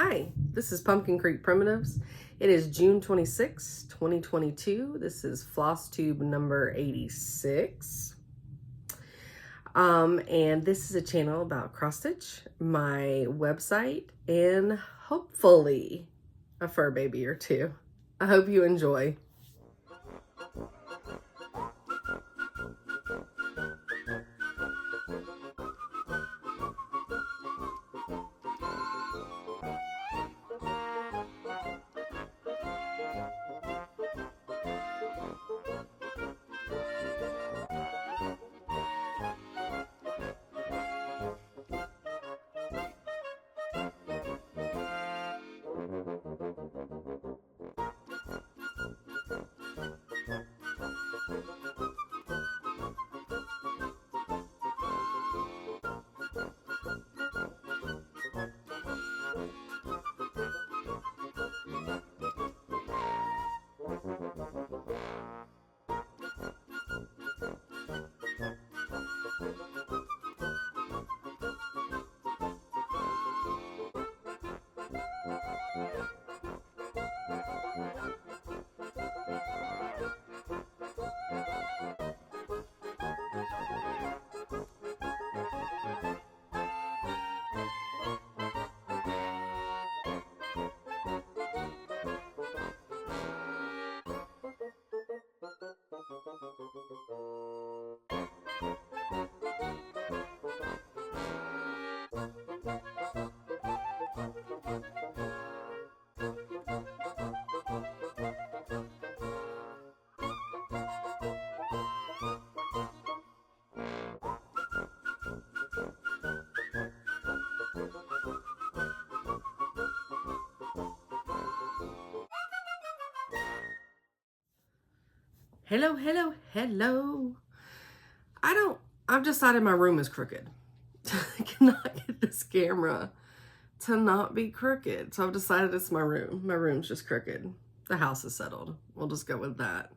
Hi, this is Pumpkin Creek Primitives. It is June 26, 2022. This is Flosstube number 86. And this is a channel about cross stitch, my website, and hopefully a fur baby or two. I hope you enjoy. Hello. I've decided my room is crooked. I cannot get this camera to not be crooked. So I've decided it's my room. My room's just crooked. The house is settled. We'll just go with that.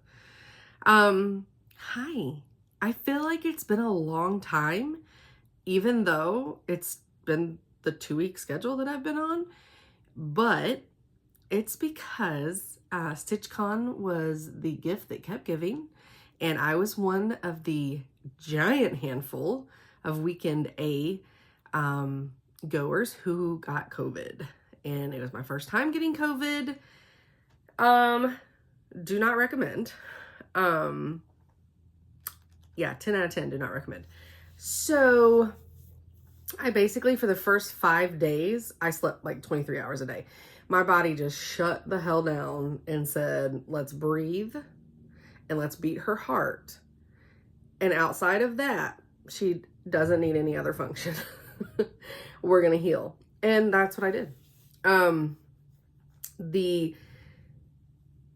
Hi. I feel like it's been a long time, even though it's been the 2-week schedule that I've been on, but it's because StitchCon was the gift that kept giving, and I was one of the giant handful of weekend A goers who got COVID, and it was my first time getting COVID. Do not recommend. Yeah, 10 out of 10, do not recommend. So I basically, for the first 5 days, I slept like 23 hours a day. My body just shut the hell down and said, let's breathe and let's beat her heart. And outside of that, she doesn't need any other function. We're going to heal. And that's what I did.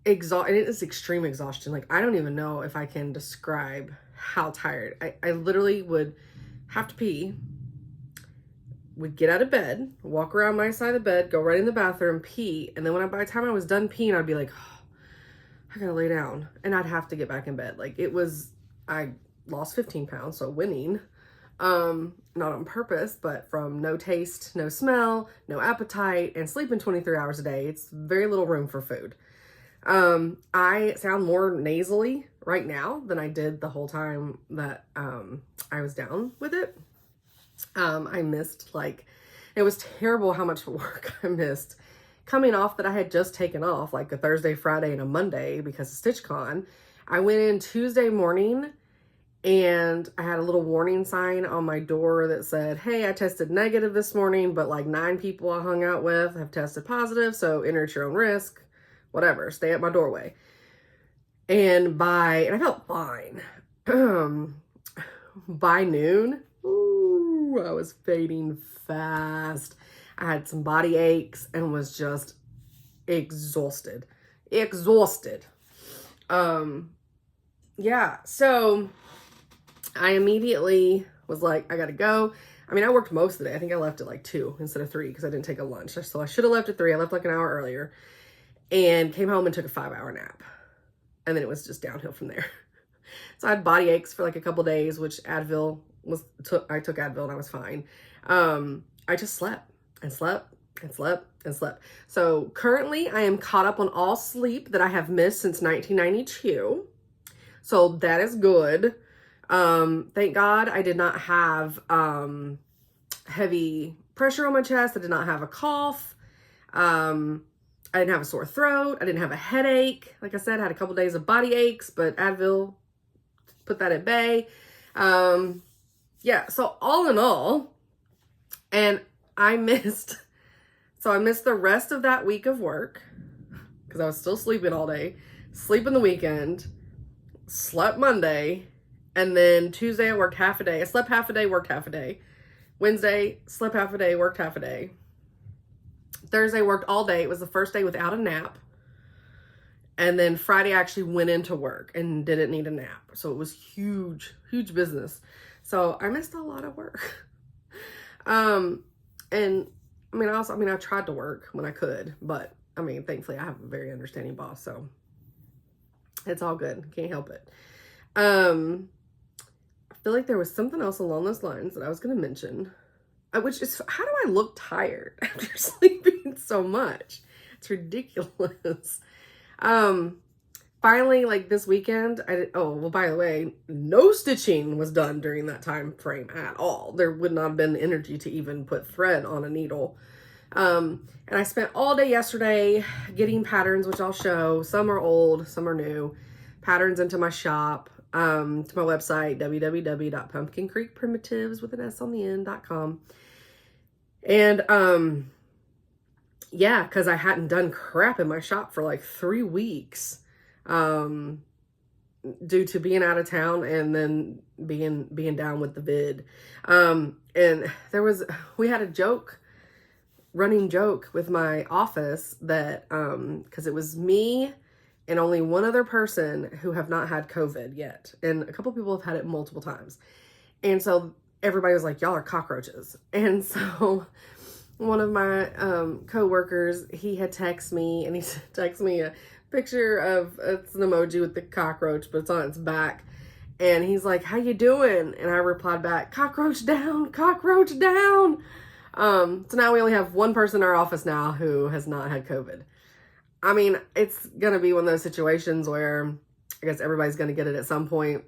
It is extreme exhaustion. Like, I don't even know if I can describe how tired. I literally would have to pee, would get out of bed, walk around my side of the bed, go right in the bathroom, pee, and then by the time I was done peeing, I'd be like, oh, I gotta lay down, and I'd have to get back in bed. Like, I lost 15 pounds, so winning. Not on purpose, but from no taste, no smell, no appetite, and sleeping 23 hours a day, it's very little room for food. I sound more nasally right now than I did the whole time that I was down with it. I missed, it was terrible how much work I missed coming off that I had just taken off, like a Thursday, Friday, and a Monday because of StitchCon. I went in Tuesday morning and I had a little warning sign on my door that said, hey, I tested negative this morning, but like 9 people I hung out with have tested positive, so enter at your own risk, whatever, stay at my doorway. And I felt fine. By noon, I was fading fast. I had some body aches and was just exhausted. Yeah, so I immediately was like, I gotta go. I mean, I worked most of the day. I think I left at like 2 instead of 3 because I didn't take a lunch. So I should have left at 3. I left like an hour earlier and came home and took a 5-hour nap. And then it was just downhill from there. So I had body aches for like a couple days, which I took Advil and I was fine. I just slept and slept and slept and slept. So currently I am caught up on all sleep that I have missed since 1992. So that is good. Thank God I did not have heavy pressure on my chest. I did not have a cough. I didn't have a sore throat. I didn't have a headache. Like I said, I had a couple days of body aches, but Advil put that at bay. Yeah, so all in all, and I missed the rest of that week of work because I was still sleeping all day, sleeping the weekend, slept Monday, and then Tuesday I worked half a day. I slept half a day, worked half a day. Wednesday, slept half a day, worked half a day. Thursday, worked all day. It was the first day without a nap. And then Friday, I actually went into work and didn't need a nap. So it was huge, huge business. So I missed a lot of work. And I tried to work when I could, but thankfully I have a very understanding boss, so it's all good. Can't help it. I feel like there was something else along those lines that I was going to mention, which is, how do I look tired after sleeping so much? It's ridiculous. Finally, like this weekend, by the way, no stitching was done during that time frame at all. There would not have been the energy to even put thread on a needle. And I spent all day yesterday getting patterns, which I'll show. Some are old, some are new. Patterns into my shop, to my website, www.pumpkincreekprimitives.com. And, yeah, because I hadn't done crap in my shop for like 3 weeks, due to being out of town and then being down with the vid. And we had a running joke with my office that, because it was me and only one other person who have not had COVID yet. And a couple people have had it multiple times. And so everybody was like, y'all are cockroaches. And so one of my co-workers, he had texted me, and he texted me a picture of, it's an emoji with the cockroach, but it's on its back. And he's like, how you doing? And I replied back, cockroach down, cockroach down. So now we only have one person in our office now who has not had COVID. It's going to be one of those situations where I guess everybody's going to get it at some point.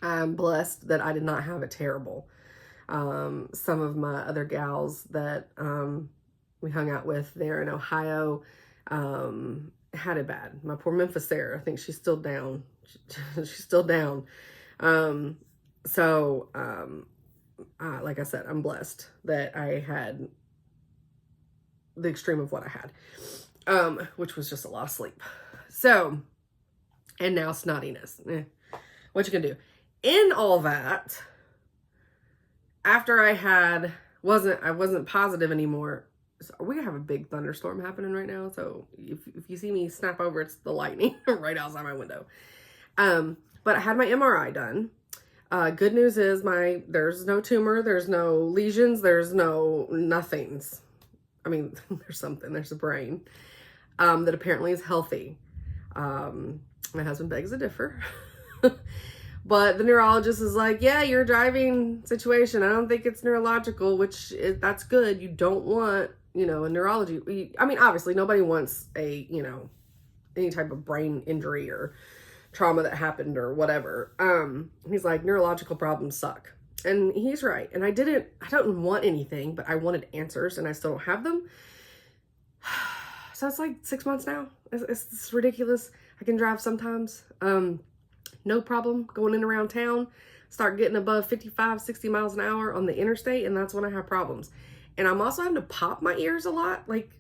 I'm blessed that I did not have it terrible. Some of my other gals that we hung out with there in Ohio had it bad. My poor Memphis Sarah, I think she's still down. She's still down. Like I said, I'm blessed that I had the extreme of what I had, which was just a lot of sleep. So, and now snottiness. What you can do? In all that, after I wasn't positive anymore. So we have a big thunderstorm happening right now. So if you see me snap over, it's the lightning right outside my window. But I had my MRI done. Good news is there's no tumor, there's no lesions, there's no nothings. There's something, there's a brain, that apparently is healthy. My husband begs to differ. But the neurologist is like, yeah, your driving situation, I don't think it's neurological, that's good. You don't want, a neurology. Obviously nobody wants any type of brain injury or trauma that happened or whatever. He's like, neurological problems suck. And he's right. And I don't want anything, but I wanted answers and I still don't have them. So it's like 6 months now. It's ridiculous. I can drive sometimes. No problem going in around town, start getting above 55, 60 miles an hour on the interstate, and that's when I have problems. And I'm also having to pop my ears a lot, like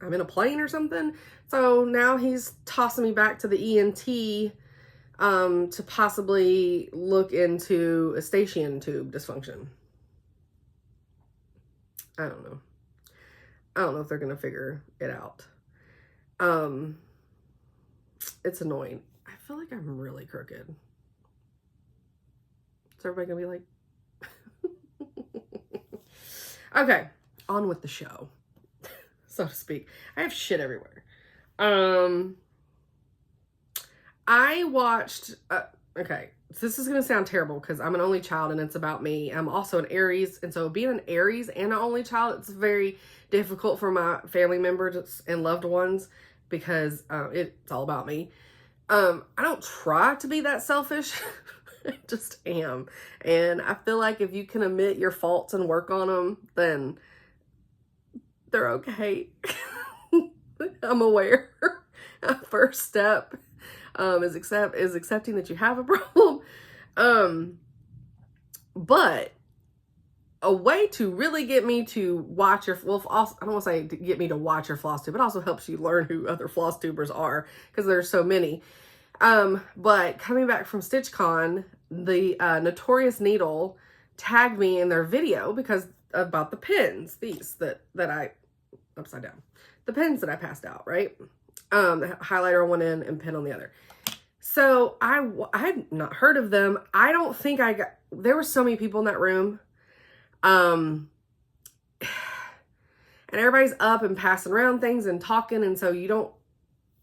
I'm in a plane or something. So now he's tossing me back to the ENT to possibly look into a Eustachian tube dysfunction. I don't know. I don't know if they're going to figure it out. It's annoying. I feel like I'm really crooked. Is everybody gonna be like, okay, on with the show, so to speak. I have shit everywhere. I watched, okay, this is going to sound terrible because I'm an only child and it's about me. I'm also an Aries. And so being an Aries and an only child, it's very difficult for my family members and loved ones because it's all about me. I don't try to be that selfish. I just am. And I feel like if you can admit your faults and work on them, then they're okay. I'm aware. First step is accepting that you have a problem. But a way to really get me to watch your, well, also, I don't want to say to get me to watch your Flosstube, it also helps you learn who other Flosstubers are because there's so many. But coming back from StitchCon, the Notorious Needle tagged me in their video because about the pins, these that I, upside down, the pins that I passed out, right? The highlighter on one end and pen on the other. So I had not heard of them. I don't think there were so many people in that room. And everybody's up and passing around things and talking. And so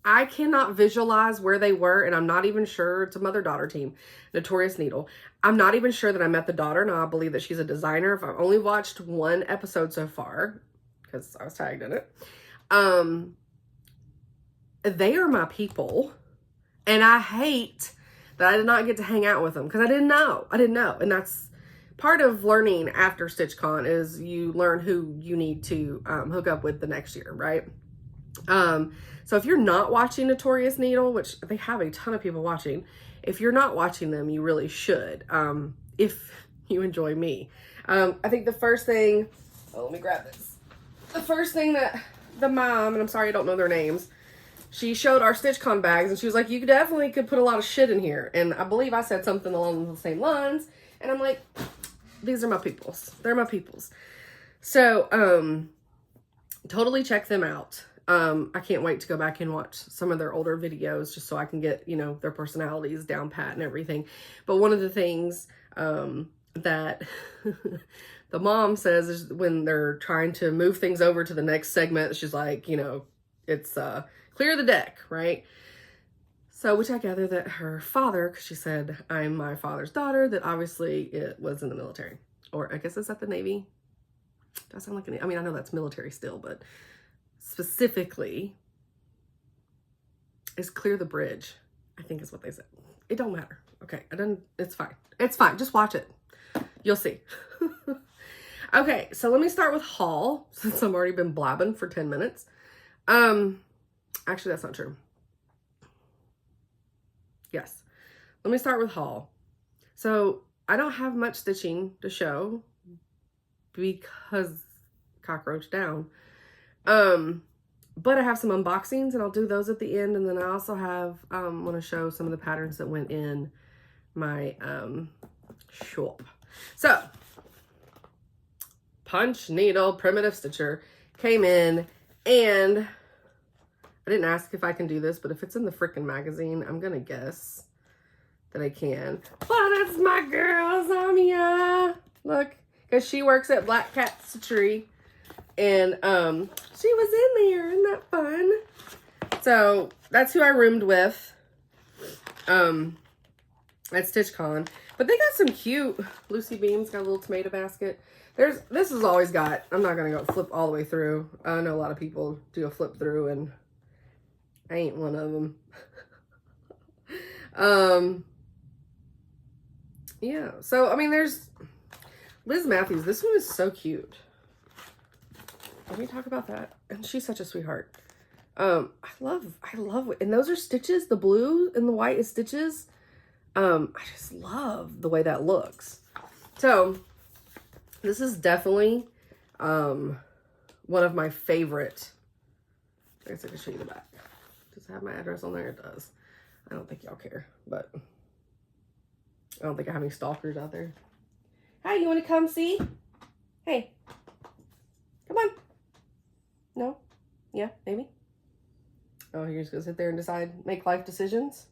I cannot visualize where they were. And I'm not even sure. It's a mother-daughter team, Notorious Needle. I'm not even sure that I met the daughter. Now I believe that she's a designer. I've only watched one episode so far because I was tagged in it. They are my people. And I hate that I did not get to hang out with them because I didn't know. And that's part of learning after StitchCon is you learn who you need to hook up with the next year, right? So if you're not watching Notorious Needle, which they have a ton of people watching, if you're not watching them, you really should, if you enjoy me. I think the first thing, let me grab this. The first thing that the mom, and I'm sorry I don't know their names, she showed our StitchCon bags and she was like, you definitely could put a lot of shit in here. And I believe I said something along the same lines. And I'm like, these are my peoples. They're my peoples. So, totally check them out. I can't wait to go back and watch some of their older videos just so I can get, their personalities down pat and everything. But one of the things, that the mom says is when they're trying to move things over to the next segment, she's like, it's, clear the deck, right? So, which I gather that her father, because she said, I'm my father's daughter, that obviously it was in the military. Or I guess it's at the Navy. Does sound like I know that's military still, but specifically is clear the bridge, I think is what they said. It don't matter. Okay, it's fine. It's fine. Just watch it. You'll see. Okay, so let me start with haul, since I've already been blabbing for 10 minutes. Actually, that's not true. Yes. Let me start with haul. So I don't have much stitching to show because cockroach down. But I have some unboxings and I'll do those at the end. And then I also have, want to show some of the patterns that went in my, shop. So punch needle primitive stitcher came in, and I didn't ask if I can do this, but if it's in the frickin' magazine, I'm gonna guess that I can. Well, that's my girl, Zamia. Look, because she works at Black Cat Stitchery, and she was in there. Isn't that fun? So that's who I roomed with at StitchCon. But they got some cute Lucy Beams. Got a little tomato basket. This has always got. I'm not gonna go flip all the way through. I know a lot of people do a flip through, and I ain't one of them. Yeah, so, there's Liz Matthews. This one is so cute. Let me talk about that. And she's such a sweetheart. I love it. And those are stitches. The blue and the white is stitches. I just love the way that looks. So, this is definitely, one of my favorite. I guess I can show you the back. Does it have my address on there? It does. I don't think y'all care, but I don't think I have any stalkers out there. Hi, you want to come see? Hey, come on. No? Yeah, maybe? Oh, you're just going to sit there and decide, make life decisions?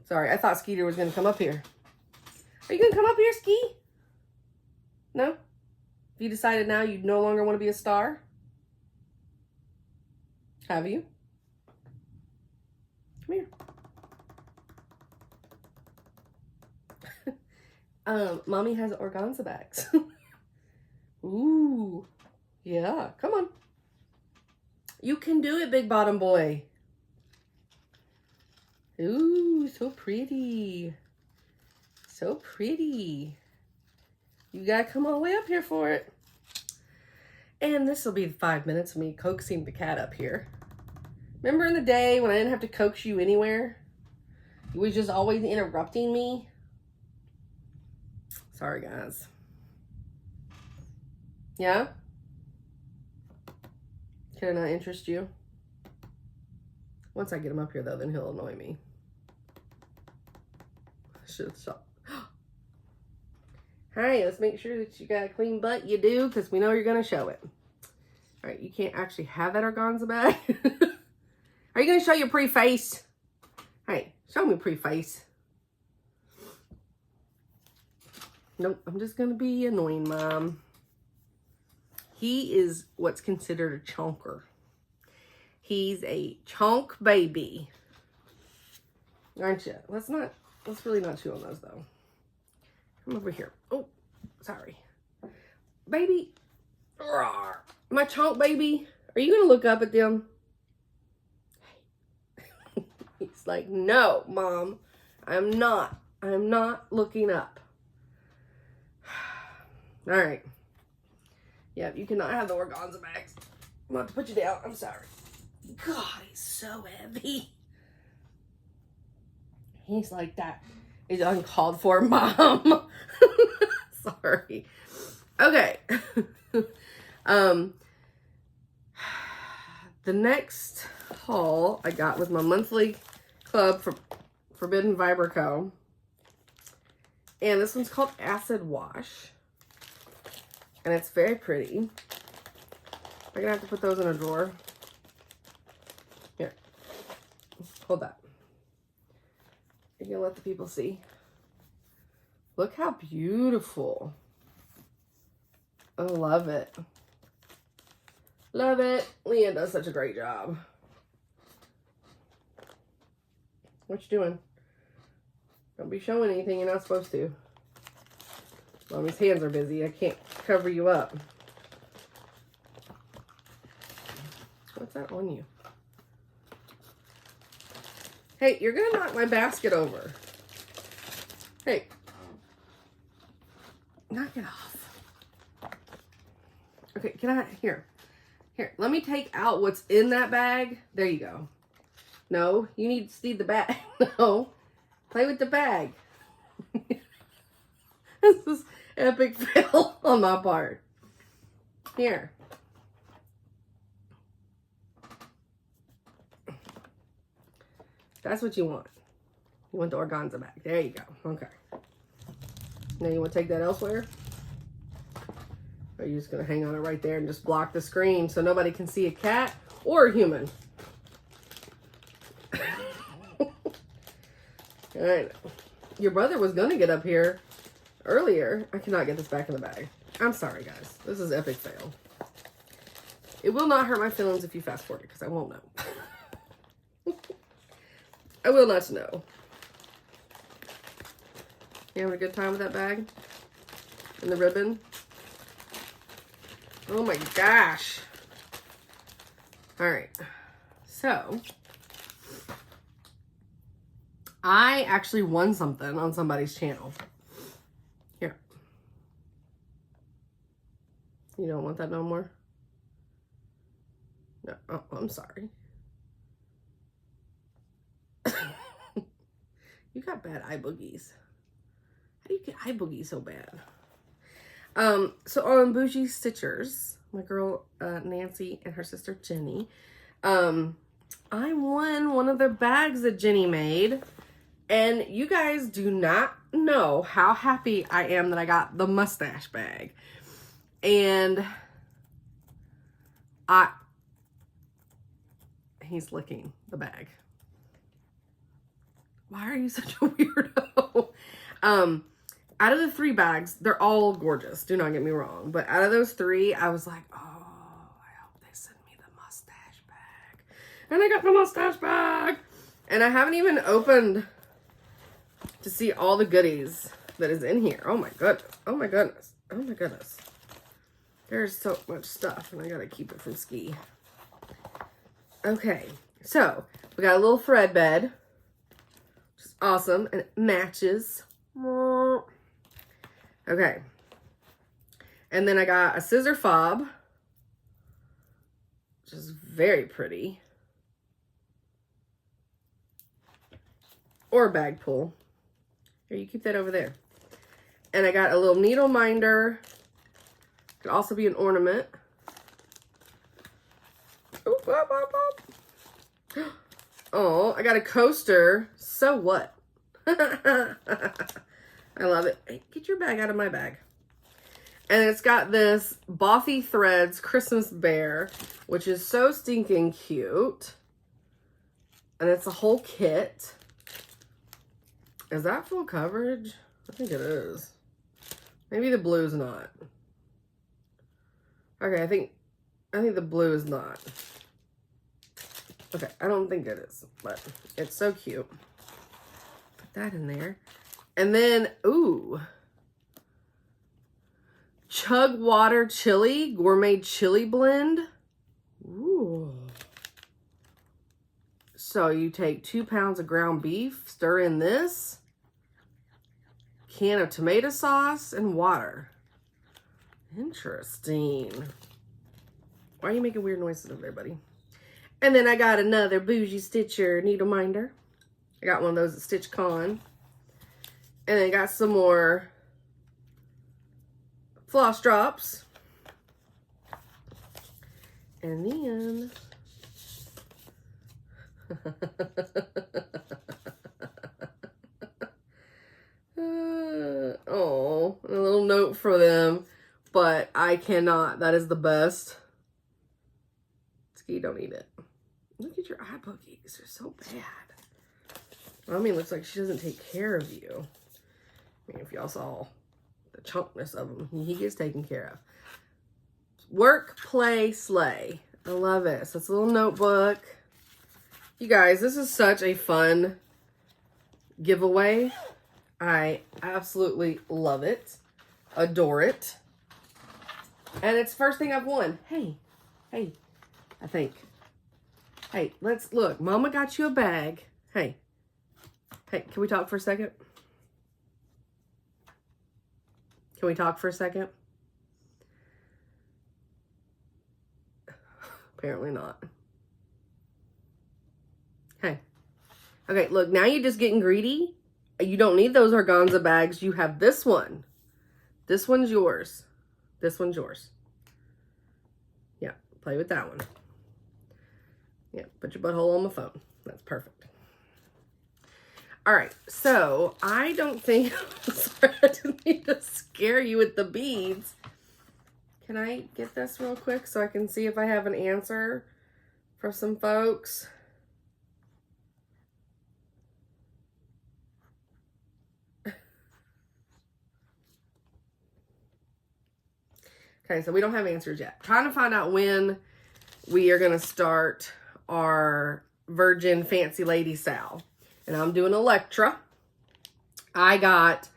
Sorry, I thought Skeeter was going to come up here. Are you going to come up here, Ski? No? You decided now you no longer want to be a star? Have you? Come here. Mommy has organza bags. Ooh. Yeah, come on. You can do it, big bottom boy. Ooh, so pretty. So pretty. You gotta come all the way up here for it. And this will be 5 minutes of me coaxing the cat up here. Remember in the day when I didn't have to coax you anywhere? You was just always interrupting me? Sorry, guys. Yeah? Can I not interest you? Once I get him up here, though, then he'll annoy me. I should have stopped. Hi, let's make sure that you got a clean butt. You do, because we know you're going to show it. All right, you can't actually have that organza bag. Are you going to show your pretty face? Hey, show me pretty face. Nope, I'm just going to be annoying, Mom. He is what's considered a chonker. He's a chonk baby. Aren't you? Let's really not chew on those, though. Come over here. Oh, sorry. Baby. Rawr. My chonk baby. Are you going to look up at them? He's like, no, Mom. I'm not looking up. All right. Yep, you cannot have the organza bags. I'm about to put you down. I'm sorry. God, he's so heavy. He's like that. He's uncalled for, Mom. Sorry. Okay. The next haul I got was my monthly club for Forbidden Vibraco. And this one's called Acid Wash. And it's very pretty. I'm going to have to put those in a drawer. Here. Hold that. You're going to let the people see. Look how beautiful. I love it. Love it. Leanne does such a great job. What you doing? Don't be showing anything you're not supposed to. Mommy's hands are busy. I can't cover you up. What's that on you? Hey, you're going to knock my basket over. Hey. Knock it off. Okay, can I? Here, let me take out what's in that bag. There you go. No, you need to see the bag. No, play with the bag. This is epic fail on my part. Here. That's what you want. You want the organza bag. There you go. Okay. Now you want to take that elsewhere? Or are you just going to hang on it right there and just block the screen so nobody can see a cat or a human? Alright. Your brother was going to get up here earlier. I cannot get this back in the bag. I'm sorry, guys. This is epic fail. It will not hurt my feelings if you fast forward it, because I won't know. I will not know. You having a good time with that bag? And the ribbon? Oh my gosh. Alright. So, I actually won something on somebody's channel. Here. You don't want that no more? No. Oh, I'm sorry. You got bad eye boogies. How do you get eye boogies so bad? So on Bougie Stitchers, my girl Nancy and her sister Jenny, I won one of the bags that Jenny made. And you guys do not know how happy I am that I got the mustache bag. And he's licking the bag. Why are you such a weirdo? Out of the 3 bags, they're all gorgeous. Do not get me wrong. But out of those 3, I was like, oh, I hope they send me the mustache bag. And I got the mustache bag. And I haven't even opened to see all the goodies that is in here. Oh my goodness. Oh my goodness. Oh my goodness. There's so much stuff, and I gotta keep it from Ski. Okay, so we got a little thread bed, which is awesome, and it matches. Okay. And then I got a scissor fob, which is very pretty. Or a bag pull. Here, you keep that over there. And I got a little needle minder. Could also be an ornament. Oop, up, up, up. Oh, I got a coaster. So what? I love it. Hey, get your bag out of my bag. And it's got this Bothy Threads Christmas bear, which is so stinking cute. And it's a whole kit. Is that full coverage? I think it is. Maybe the blue's not. Okay, I think the blue is not. Okay, I don't think it is, but it's so cute. Put that in there. And then, ooh. Chug Water Chili, Gourmet Chili Blend. Ooh. So you take 2 pounds of ground beef, stir in this, can of tomato sauce, and water. Interesting. Why are you making weird noises over there, buddy? And then I got another Bougie Stitcher needle minder. I got one of those at Stitch Con. And then I got some more floss drops. And then oh, a little note for them, but I cannot. That is the best. Ski, don't eat it. Look at your eye boogies. They're so bad. Mommy looks like she doesn't take care of you. I mean, if y'all saw the chunkness of him, he gets taken care of. Work, play, slay. I love it. So it's a little notebook. You guys, this is such a fun giveaway. I absolutely love it. Adore it. And it's the first thing I've won. Hey, I think. Hey, let's look. Mama got you a bag. Hey, can we talk for a second? Can we talk for a second? Apparently not. Hey. Okay, look, now you're just getting greedy. You don't need those organza bags. You have this one. This one's yours. This one's yours. Yeah, play with that one. Yeah, put your butthole on the phone. That's perfect. All right, so I don't think, sorry, I didn't need to scare you with the beads. Can I get this real quick so I can see if I have an answer for some folks? Okay, so we don't have answers yet. Trying to find out when we are going to start our Virgin Fancy Lady Sal. And I'm doing Electra. I got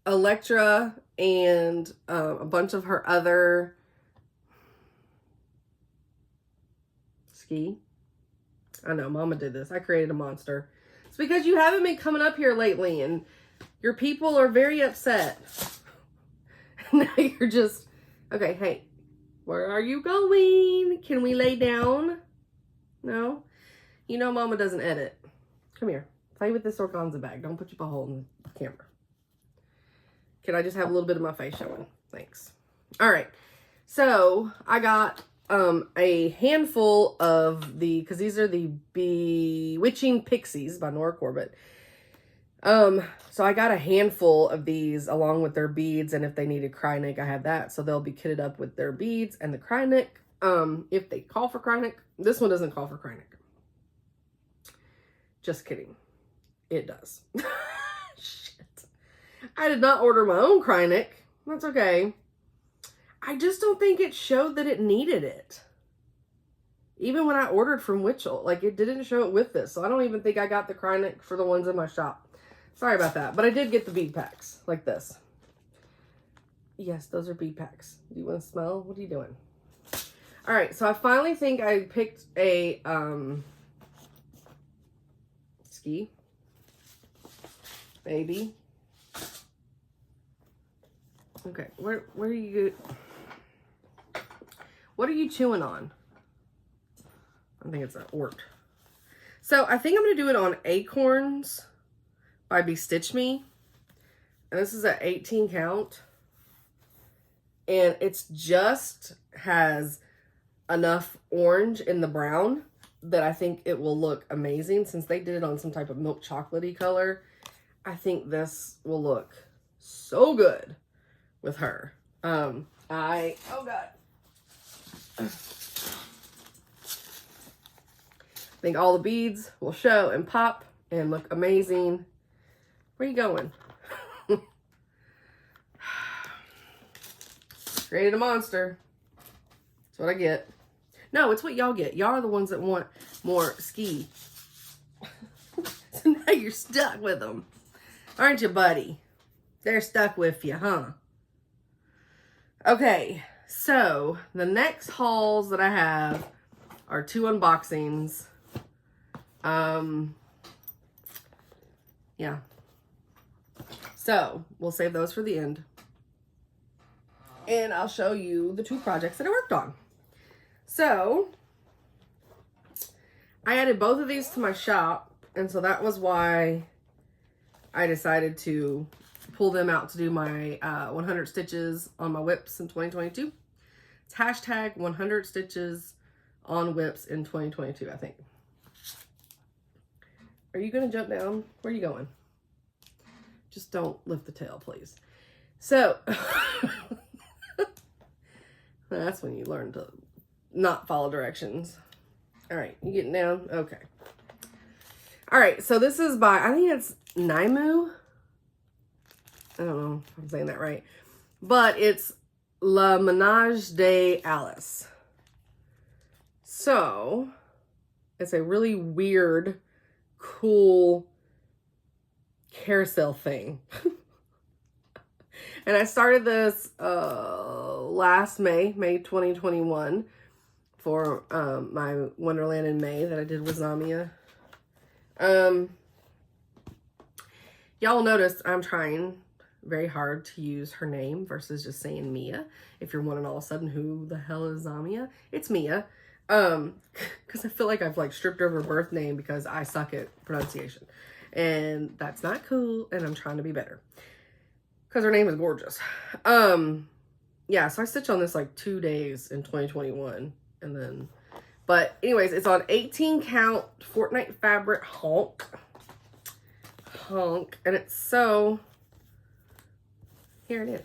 Electra and a bunch of her other Ski. I know, Mama did this. I created a monster. It's because you haven't been coming up here lately and your people are very upset. Now you're just, okay, hey, where are you going? Can we lay down? No? You know Mama doesn't edit. Come here. Play with this organza bag. Don't put your butthole in the camera. Can I just have a little bit of my face showing? Thanks. All right. So I got a handful of because these are the Bewitching Pixies by Nora Corbett. So I got a handful of these along with their beads, and if they needed Krynic, I have that. So they'll be kitted up with their beads and the Krynic. If they call for Krynic, this one doesn't call for Krynic. Just kidding. It does. Shit. I did not order my own Krynic. That's okay. I just don't think it showed that it needed it. Even when I ordered from Witchell, like it didn't show it with this. So I don't even think I got the Krynic for the ones in my shop. Sorry about that. But I did get the bead packs like this. Yes, those are bead packs. Do you want to smell? What are you doing? All right, so I finally think I picked a ski. Baby. Okay, where are you? What are you chewing on? I think it's an ort. So I think I'm going to do it on Acorns by Bestitch Me. And this is an 18 count. And it's just has enough orange in the brown that I think it will look amazing. Since they did it on some type of milk chocolatey color, I think this will look so good with her. Oh God. I think all the beads will show and pop and look amazing. Where are you going? Created a monster. That's what I get. No, it's what y'all get. Y'all are the ones that want more ski. So now you're stuck with them. Aren't you, buddy? They're stuck with you, huh? Okay, so the next hauls that I have are 2 unboxings. Yeah. So we'll save those for the end. And I'll show you the 2 projects that I worked on. So I added both of these to my shop. And so that was why I decided to pull them out to do my 100 stitches on my whips in 2022. It's hashtag 100 stitches on whips in 2022, I think. Are you going to jump down? Where are you going? Just don't lift the tail, please. So that's when you learn to not follow directions. All right, you getting down? Okay. All right, so this is by, I think it's Naimu. I don't know if I'm saying that right. But it's La Ménage de Alice. So, it's a really weird, cool carousel thing. And I started this last May 2021 for my Wonderland in May that I did with Zamia. Y'all will notice I'm trying very hard to use her name versus just saying Mia. If you're wondering all of a sudden who the hell is Zamia, it's Mia. Because I feel like I've like stripped her of her birth name because I suck at pronunciation. And that's not cool, and I'm trying to be better. Because her name is gorgeous. Yeah, so I stitched on this like 2 days in 2021. And then, but anyways, it's on 18 count Fortnite fabric honk. And it's so, here it is.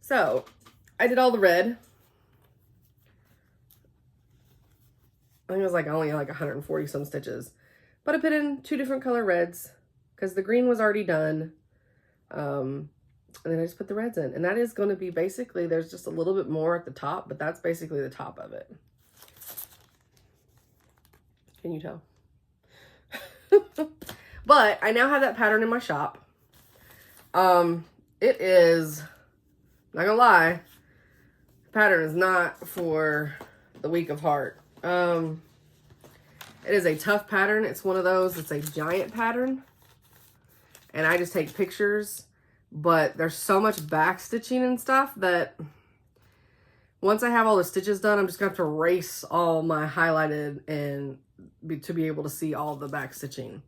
So, I did all the red. I think it was like only like 140 some stitches. But I put in 2 different color reds because the green was already done. And then I just put the reds in. And that is going to be basically, there's just a little bit more at the top, but that's basically the top of it. Can you tell? But I now have that pattern in my shop. It is, not gonna lie, the pattern is not for the weak of heart. It is a tough pattern. It's one of those, it's a giant pattern. And I just take pictures, but there's so much back stitching and stuff that once I have all the stitches done, I'm just gonna have to erase all my highlighted and to be able to see all the back stitching.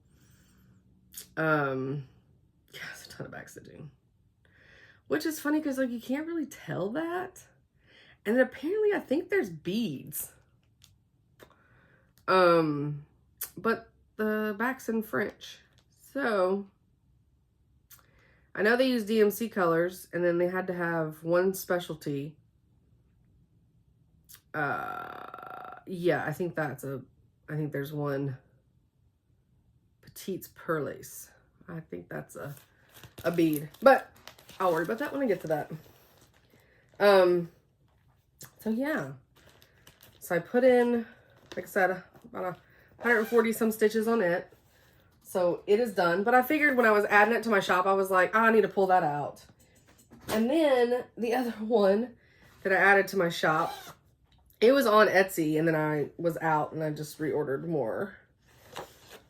Yeah, it's a ton of back stitching, which is funny because like you can't really tell that. And then apparently I think there's beads. But the back's in French. So I know they use DMC colors, and then they had to have one specialty. Yeah, I think there's one Petite's Perlace. I think that's a bead, but I'll worry about that when I get to that. So yeah, so I put in, like I said, about 140 some stitches on it. So it is done. But I figured when I was adding it to my shop, I was like, oh, I need to pull that out. And then the other one that I added to my shop, it was on Etsy, and then I was out and I just reordered more,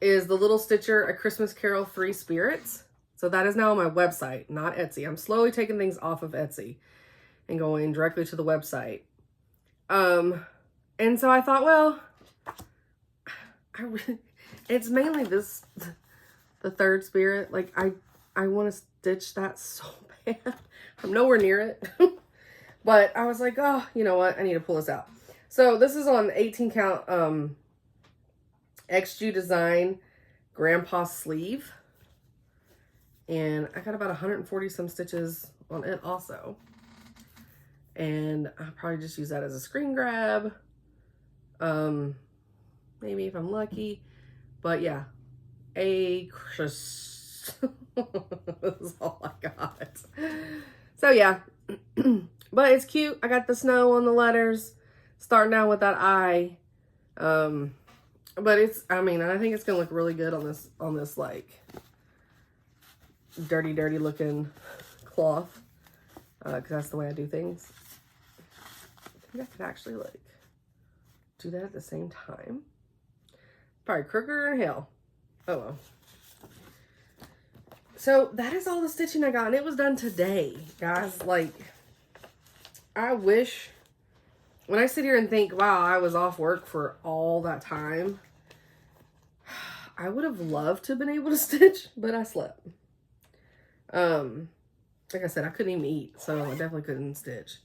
is the Little Stitcher A Christmas Carol 3 Spirits. So that is now on my website, not Etsy. I'm slowly taking things off of Etsy and going directly to the website. And so I thought, well, it's mainly this, the third spirit. Like, I want to stitch that so bad. I'm nowhere near it. But I was like, oh, you know what? I need to pull this out. So this is on 18 count XG Design Grandpa Sleeve. And I got about 140 some stitches on it also. And I'll probably just use that as a screen grab. Maybe if I'm lucky. But yeah. This is all I got. So yeah. But it's cute. I got the snow on the letters. Starting out with that eye. But it's, I mean, I think it's gonna look really good on this like dirty looking cloth. Because that's the way I do things. I think I could actually like do that at the same time. Probably crookeder than hell. Oh well. So that is all the stitching I got, and it was done today, guys. Like, I wish, when I sit here and think, wow, I was off work for all that time, I would have loved to have been able to stitch, but I slept. Like I said, I couldn't even eat, so I definitely couldn't stitch.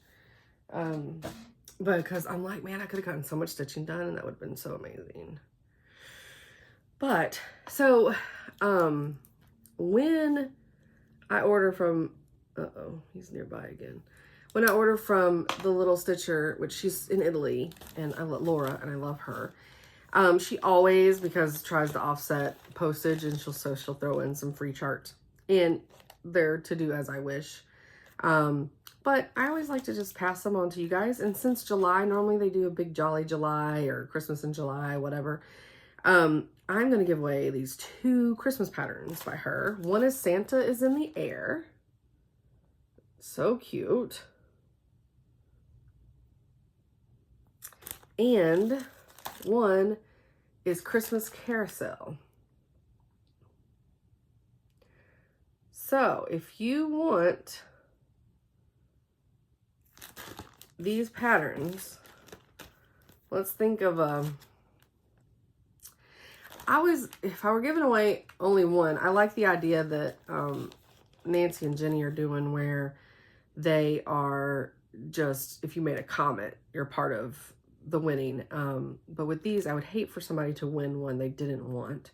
But because I'm like, man, I could have gotten so much stitching done, and that would have been so amazing. But, so, when I order from, he's nearby again. When I order from the Little Stitcher, which she's in Italy, and I love Laura, and I love her. She always, because tries to offset postage, and she'll throw in some free charts. And they're to do as I wish. But I always like to just pass them on to you guys. And since July, normally they do a big Jolly July or Christmas in July, whatever. I'm going to give away these 2 Christmas patterns by her. One is Santa is in the Air. So cute. And one is Christmas Carousel. So if you want these patterns, let's think of if I were giving away only one, I like the idea that Nancy and Jenny are doing, where they are just, if you made a comment, you're part of the winning. But with these, I would hate for somebody to win one they didn't want.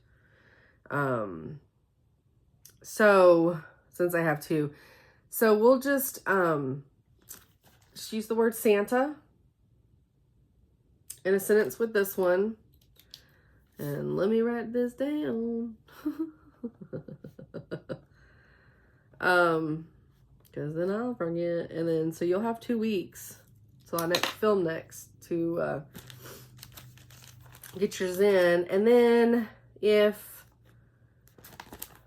So since I have 2, so we'll just use the word Santa in a sentence with this one. And let me write this down. Because then I'll forget. And then, so you'll have 2 weeks. So I film next to get yours in. And then if,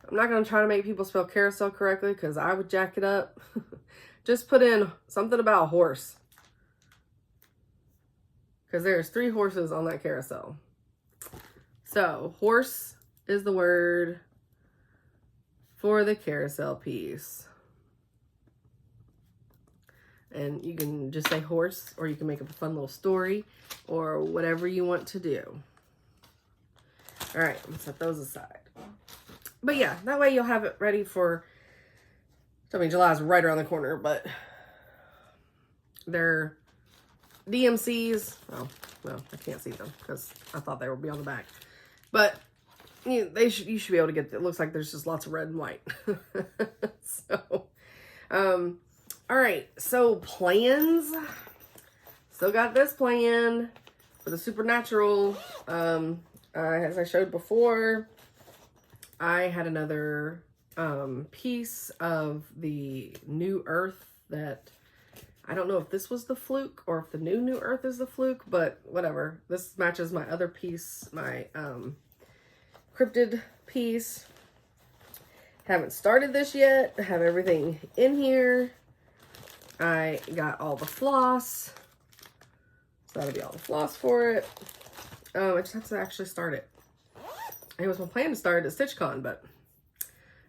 I'm not going to try to make people spell carousel correctly because I would jack it up. Just put in something about a horse. Because there's 3 horses on that carousel. So, horse is the word for the carousel piece. And you can just say horse, or you can make up a fun little story, or whatever you want to do. All right, I'm gonna set those aside. But yeah, that way you'll have it ready for, I mean, July's right around the corner, but they're DMCs. Oh, well, I can't see them because I thought they would be on the back. But you should be able to get, it looks like there's just lots of red and white. So, all right, so plans. Still got this plan for the supernatural. As I showed before, I had another piece of the New Earth that, I don't know if this was the fluke or if the new Earth is the fluke, but whatever. This matches my other piece, my cryptid piece. Haven't started this yet. I have everything in here. I got all the floss. So that'll be all the floss for it. I just have to actually start it. It was my plan to start at StitchCon, but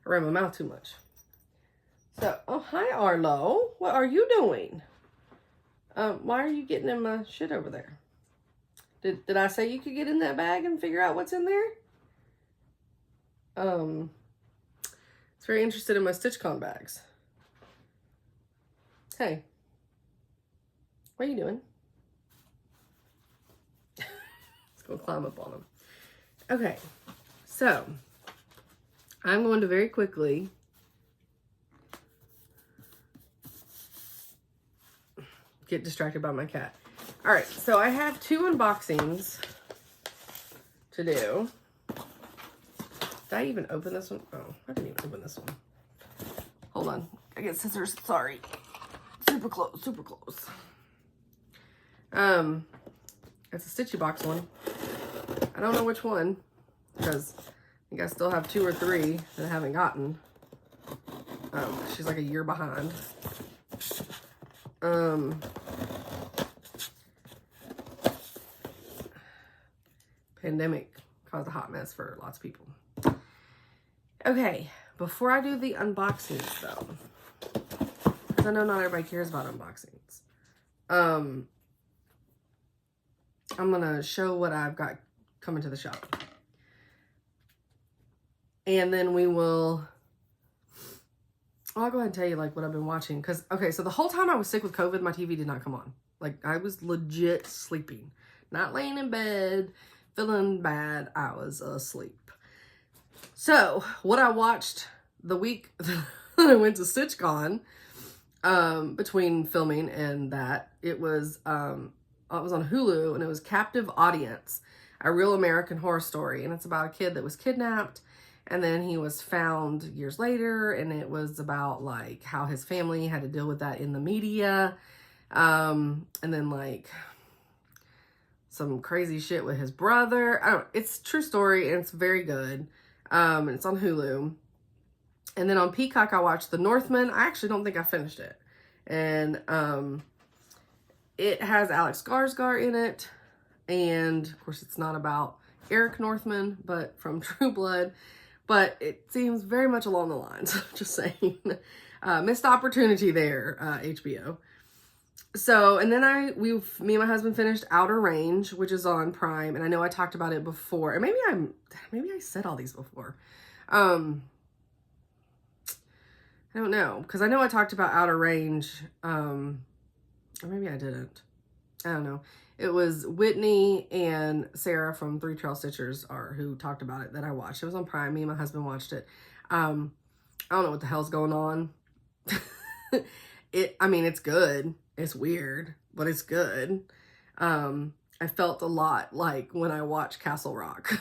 I ran my mouth too much. So, oh, hi, Arlo. What are you doing? Why are you getting in my shit over there? Did I say you could get in that bag and figure out what's in there? It's very interested in my StitchCon bags. Hey. What are you doing? Let's go climb up on them. Okay. So, I'm going to very quickly get distracted by my cat. All right, so I have 2 unboxings to do. Did I even open this one? Oh, I didn't even open this one. Hold on. I get scissors. Sorry. Super close, super close. It's a Stitchy Box one. I don't know which one, because I think I still have 2 or 3 that I haven't gotten. She's like a year behind. Pandemic caused a hot mess for lots of people. Okay, before I do the unboxings though, because I know not everybody cares about unboxings, I'm gonna show what I've got coming to the shop. And then we will, I'll go ahead and tell you like what I've been watching. Cause okay, so the whole time I was sick with COVID, my TV did not come on. Like I was legit sleeping, not laying in bed, feeling bad. I was asleep. So what I watched the week that I went to StitchCon, between filming and that, it was on Hulu, and it was Captive Audience, a real American horror story. And it's about a kid that was kidnapped, and then he was found years later, and it was about like how his family had to deal with that in the media. And then like some crazy shit with his brother. I don't know. It's a true story, and it's very good. It's on Hulu. And then on Peacock, I watched The Northman. I actually don't think I finished it. And it has Alex Skarsgård in it. And of course, it's not about Eric Northman, but from True Blood. But it seems very much along the lines. Just saying. Missed opportunity there, HBO. So, and then me and my husband finished Outer Range, which is on Prime. And I know I talked about it before. And maybe I said all these before. I don't know. Because I know I talked about Outer Range. Or maybe I didn't. I don't know. It was Whitney and Sarah from 3 Trail Stitchers who talked about it that I watched. It was on Prime. Me and my husband watched it. I don't know what the hell's going on. It's good. It's weird, but it's good. I felt a lot like when I watched Castle Rock.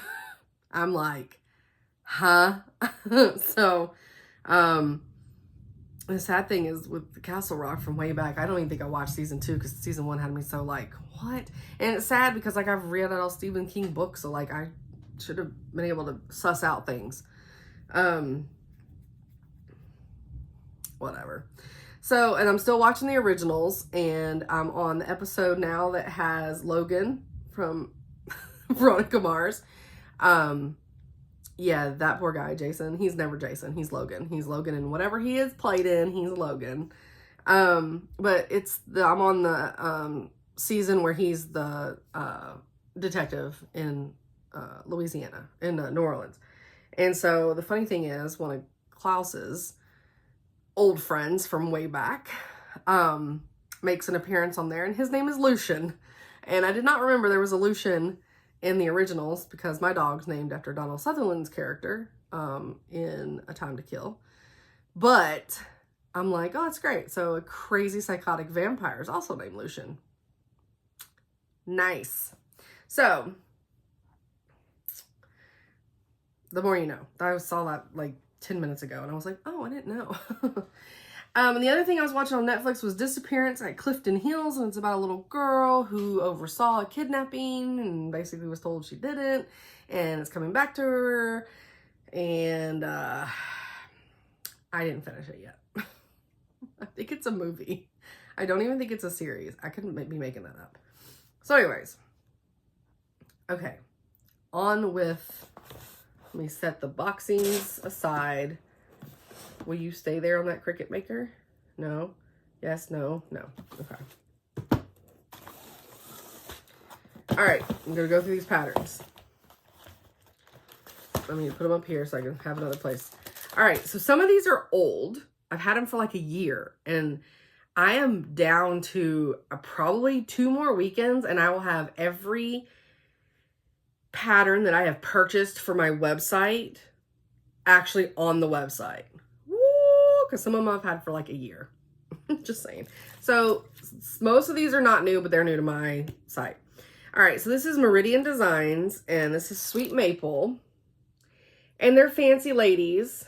I'm like, huh? So, the sad thing is with the Castle Rock from way back, I don't even think I watched season 2 because season 1 had me so like, what? And it's sad because like I've read all Stephen King books, so like I should have been able to suss out things. Whatever. So, and I'm still watching the originals, and I'm on the episode now that has Logan from Veronica Mars. Yeah, that poor guy, Jason. He's never Jason. He's Logan. He's Logan in whatever he is played in. He's Logan. But I'm on the season where he's the detective in Louisiana, in New Orleans. And so the funny thing is, one of Klaus's old friends from way back makes an appearance on there, and his name is Lucian. And I did not remember there was a Lucian in the originals because my dog's named after Donald Sutherland's character in A Time to Kill. But I'm like, oh, that's great. So a crazy psychotic vampire is also named Lucian. Nice. So the more you know. I saw that like 10 minutes ago, and I was like, oh, I didn't know. And the other thing I was watching on Netflix was Disappearance at Clifton Hills, and it's about a little girl who oversaw a kidnapping and basically was told she didn't, and it's coming back to her, and I didn't finish it yet. I think it's a movie. I don't even think it's a series. I couldn't be making that up. So anyways, okay, on with, let me set the boxings aside. Will you stay there on that Cricut maker? No? Yes, no, no. Okay. All right, I'm gonna go through these patterns. Let me put them up here so I can have another place. All right, so some of these are old. I've had them for like a year, and I am down to probably 2 more weekends, and I will have every pattern that I have purchased for my website actually on the website. Because some of them I've had for like a year. Just saying. So most of these are not new, but they're new to my site. All right, so this is Meridian Designs, and this is Sweet Maple. And they're fancy ladies.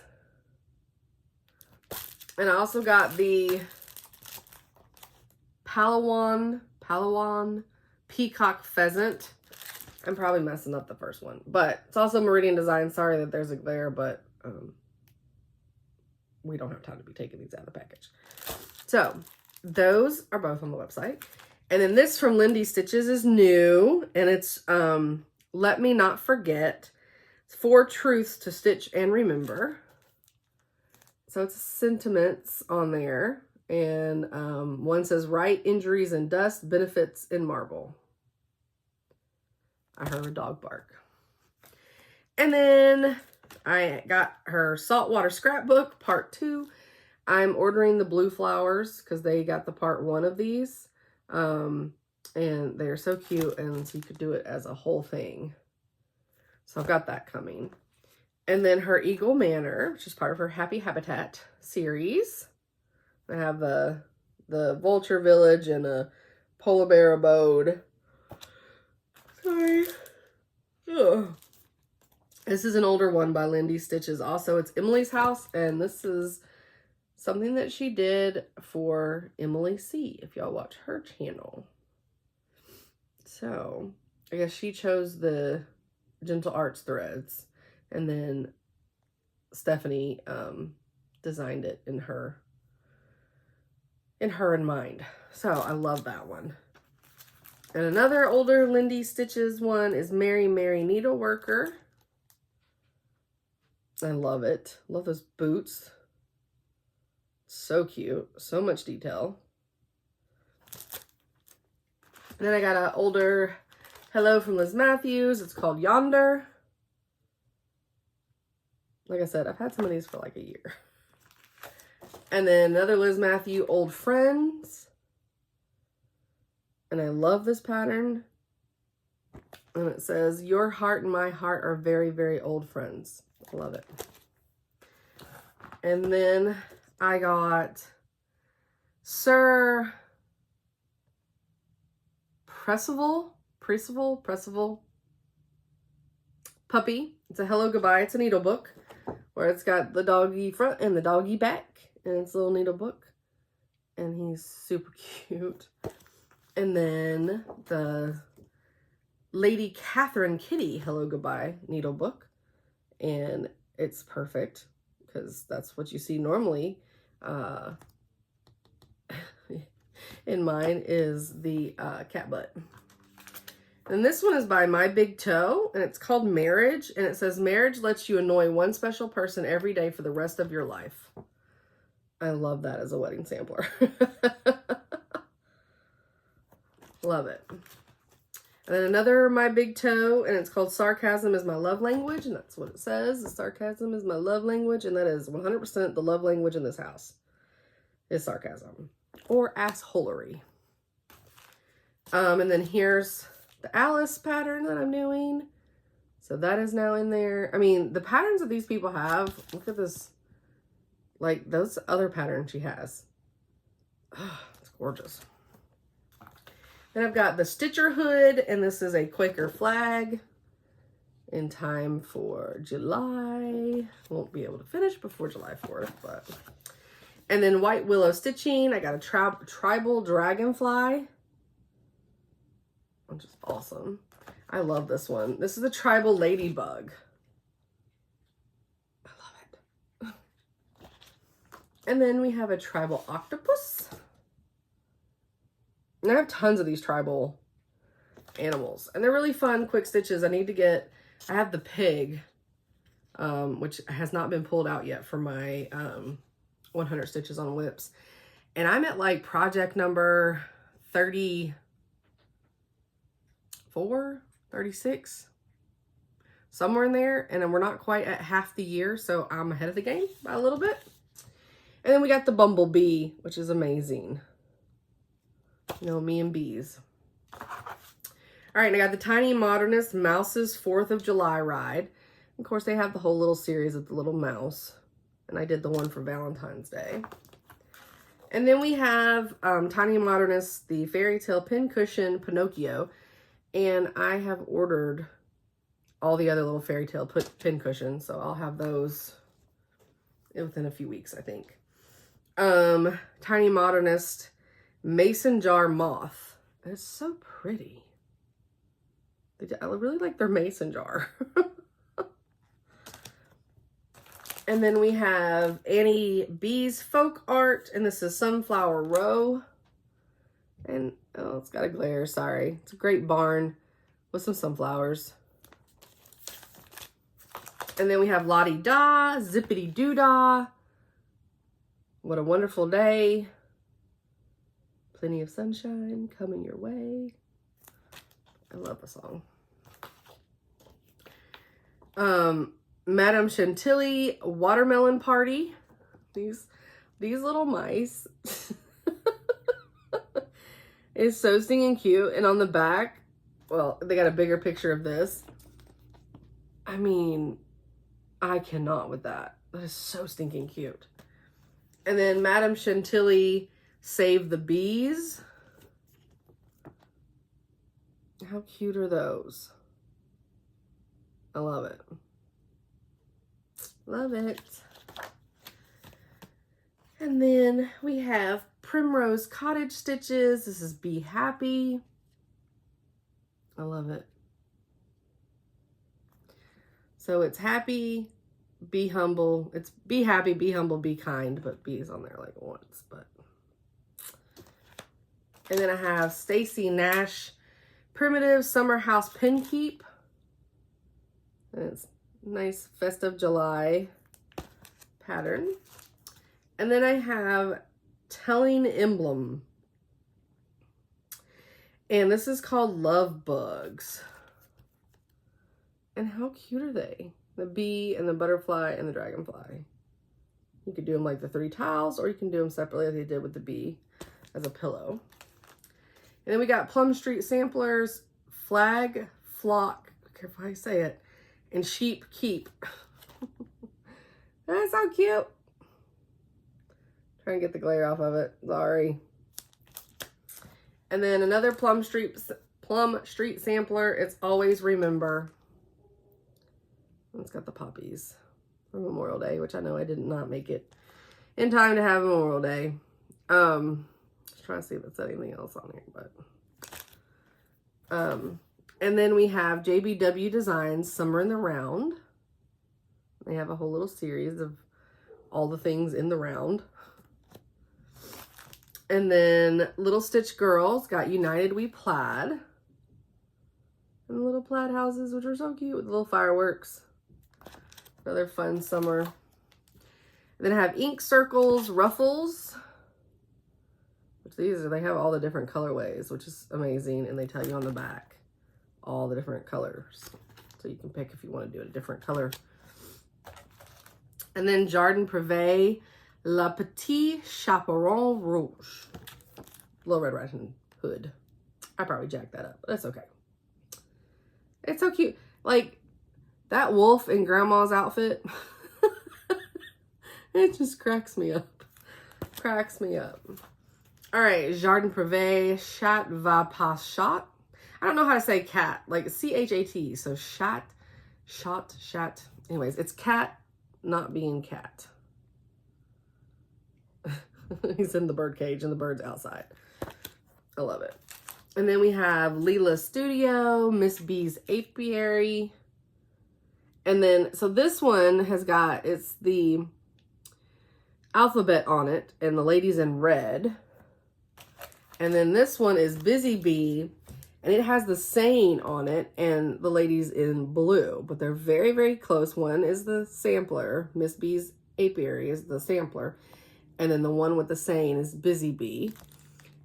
And I also got the Palawan Peacock Pheasant. I'm probably messing up the first one, but it's also Meridian Design. Sorry that there's a there, but we don't have time to be taking these out of the package. So those are both on the website. And then this from Lindy Stitches is new, and it's Let Me Not Forget. It's 4 truths to stitch and remember. So it's sentiments on there. And one says, right injuries in dust, benefits in marble. I heard a dog bark. And then I got her Saltwater Scrapbook, part 2. I'm ordering the blue flowers because they got the part 1 of these. And they're so cute, and so you could do it as a whole thing. So I've got that coming. And then her Eagle Manor, which is part of her Happy Habitat series. I have the Vulture Village and a Polar Bear Abode. Sorry. Ugh. This is an older one by Lindy Stitches. Also, it's Emily's house, and this is something that she did for Emily C, if y'all watch her channel. So, I guess she chose the Gentle Arts threads, and then Stephanie designed it in her in mind. So, I love that one. And another older Lindy Stitches one is Mary Needleworker. I love it. Love those boots. So cute. So much detail. And then I got an older Hello from Liz Matthews. It's called Yonder. Like I said, I've had some of these for like a year. And then another Liz Matthew, Old Friends. And I love this pattern. And it says, your heart and my heart are very, very old friends. I love it. And then I got Sir Percival Puppy. It's a Hello Goodbye. It's a needle book where it's got the doggy front and the doggy back, and it's a little needle book, and he's super cute. And then the Lady Catherine Kitty Hello Goodbye needle book, and it's perfect because that's what you see normally. In mine is the cat butt. And this one is by My Big Toe, and it's called Marriage, and it says, marriage lets you annoy one special person every day for the rest of your life. I love that as a wedding sampler. Love it. And then another My Big Toe, and it's called Sarcasm is My Love Language, and that's what it says. Sarcasm is my love language, and that is 100% the love language in this house is sarcasm or assholery. And then here's the Alice pattern that I'm doing. So that is now in there. I mean, the patterns that these people have, look at this, like those other patterns she has. Oh, it's gorgeous. Then I've got the Stitcher Hood, and this is a Quaker flag in time for July. Won't be able to finish before July 4th, but. And then white willow stitching. I got a tribal dragonfly, which is awesome. I love this one. This is a tribal ladybug. I love it. And then we have a tribal octopus. And I have tons of these tribal animals. And they're really fun, quick stitches. I have the pig, which has not been pulled out yet for my 100 stitches on whips. And I'm at like project number 34, 36, somewhere in there. And then we're not quite at half the year, so I'm ahead of the game by a little bit. And then we got the bumblebee, which is amazing. You know, me and bees. All right, and I got the Tiny Modernist Mouse's 4th of July ride. Of course, they have the whole little series of the little mouse. And I did the one for Valentine's Day. And then we have Tiny Modernist, the Fairy Tale Pincushion Pinocchio. And I have ordered all the other little Fairy Tale pincushions. So I'll have those within a few weeks, I think. Tiny Modernist Mason Jar Moth. It's so pretty. I really like their mason jar. And then we have Annie B's folk art, and this is Sunflower Row. And, oh, it's got a glare, sorry. It's a great barn with some sunflowers. And then we have Lottie Da, Zippity Doodah. What a wonderful day. Plenty of sunshine coming your way. I love the song. Madame Chantilly Watermelon Party. These little mice is so stinking cute. And on the back, well, they got a bigger picture of this. I mean, I cannot with that. That is so stinking cute. And then Madame Chantilly Save the Bees. How cute are those? I love it. Love it. And then we have Primrose Cottage Stitches. This is Be Happy. I love it. So it's happy, be humble. It's be happy, be humble, be kind, but be is on there like once, but. And then I have Stacy Nash Primitive Summer House Pin Keep. And it's nice festive July pattern. And then I have Telling Emblem. And this is called Love Bugs. And how cute are they? The bee and the butterfly and the dragonfly. You could do them like the 3 tiles, or you can do them separately like they did with the bee as a pillow. And then we got Plum Street Samplers, Flag, Flock, careful how you say it, and Sheep Keep. That's so cute. Trying to get the glare off of it, sorry. And then another Plum Street Sampler, it's Always Remember. It's got the poppies for Memorial Day, which I know I did not make it in time to have Memorial Day. Just trying to see if it's anything else on here, but and then we have JBW Designs Summer in the Round. They have a whole little series of all the things in the round. And then Little Stitch Girls got United We Plaid. And the little plaid houses, which are so cute with little fireworks. Another fun summer. And then I have Ink Circles, Ruffles. Which they have all the different colorways, which is amazing. And they tell you on the back all the different colors. So you can pick if you want to do a different color. And then Jardin Privé, La Petite Chaperon Rouge. Little Red Riding Hood. I probably jacked that up, but that's okay. It's so cute. Like, that wolf in Grandma's outfit, it just cracks me up. Cracks me up. All right, Jardin Privé, Chat Va Pas Chat. I don't know how to say cat, like C-H-A-T. So chat. Anyways, it's cat not being cat. He's in the bird cage and the bird's outside. I love it. And then we have Leela's Studio, Miss B's Apiary. And then, so this one has got, it's the alphabet on it, and the lady's in red. And then this one is Busy Bee, and it has the saying on it, and the lady's in blue. But they're very, very close. One is the sampler. Miss B's Apiary is the sampler. And then the one with the saying is Busy Bee.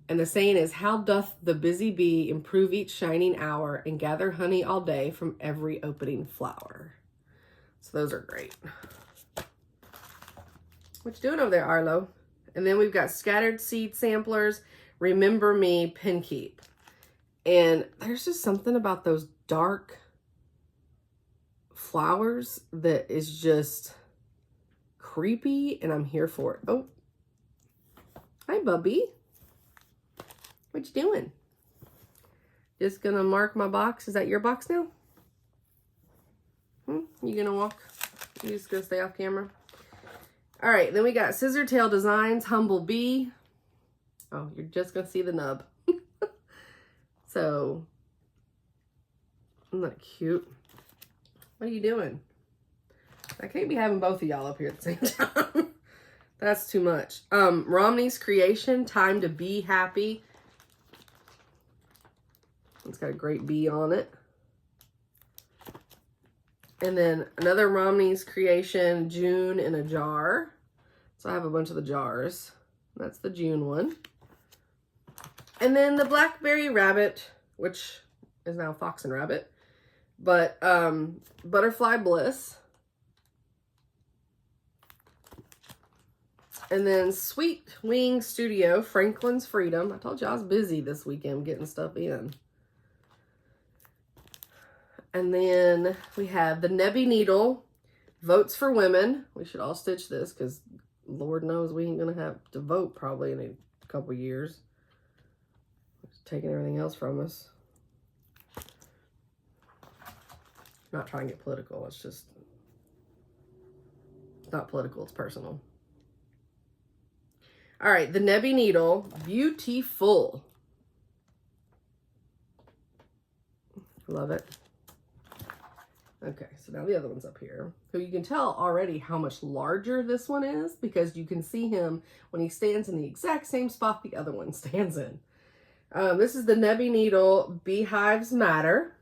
And the saying is, how doth the busy bee improve each shining hour and gather honey all day from every opening flower. So those are great. What you doing over there, Arlo? And then we've got Scattered Seed Samplers, Remember Me, Pin Keep. And there's just something about those dark flowers that is just creepy, and I'm here for it. Oh, hi, Bubby. What you doing? Just gonna mark my box. Is that your box now? You gonna walk? You just gonna stay off camera? All right, then we got Scissor Tail Designs, Humble Bee. Oh, you're just gonna see the nub. So, isn't that cute? What are you doing? I can't be having both of y'all up here at the same time. That's too much. Romney's Creation, Time to Be Happy. It's got a great bee on it. And then another Romney's Creation, June in a Jar. So I have a bunch of the jars. That's the June one. And then the Blackberry Rabbit, which is now Fox and Rabbit. But Butterfly Bliss. And then Sweet Wing Studio, Franklin's Freedom. I told you I was busy this weekend getting stuff in. And then we have the Nebby Needle, Votes for Women. We should all stitch this because Lord knows we ain't going to have to vote probably in a couple years. It's taking everything else from us. Not trying to get political. It's just, it's not political. It's personal. All right, the Nebby Needle, Beautiful. Love it. Okay, so now the other one's up here. So you can tell already how much larger this one is because you can see him when he stands in the exact same spot the other one stands in. This is the Nebby Needle, Beehives Matter.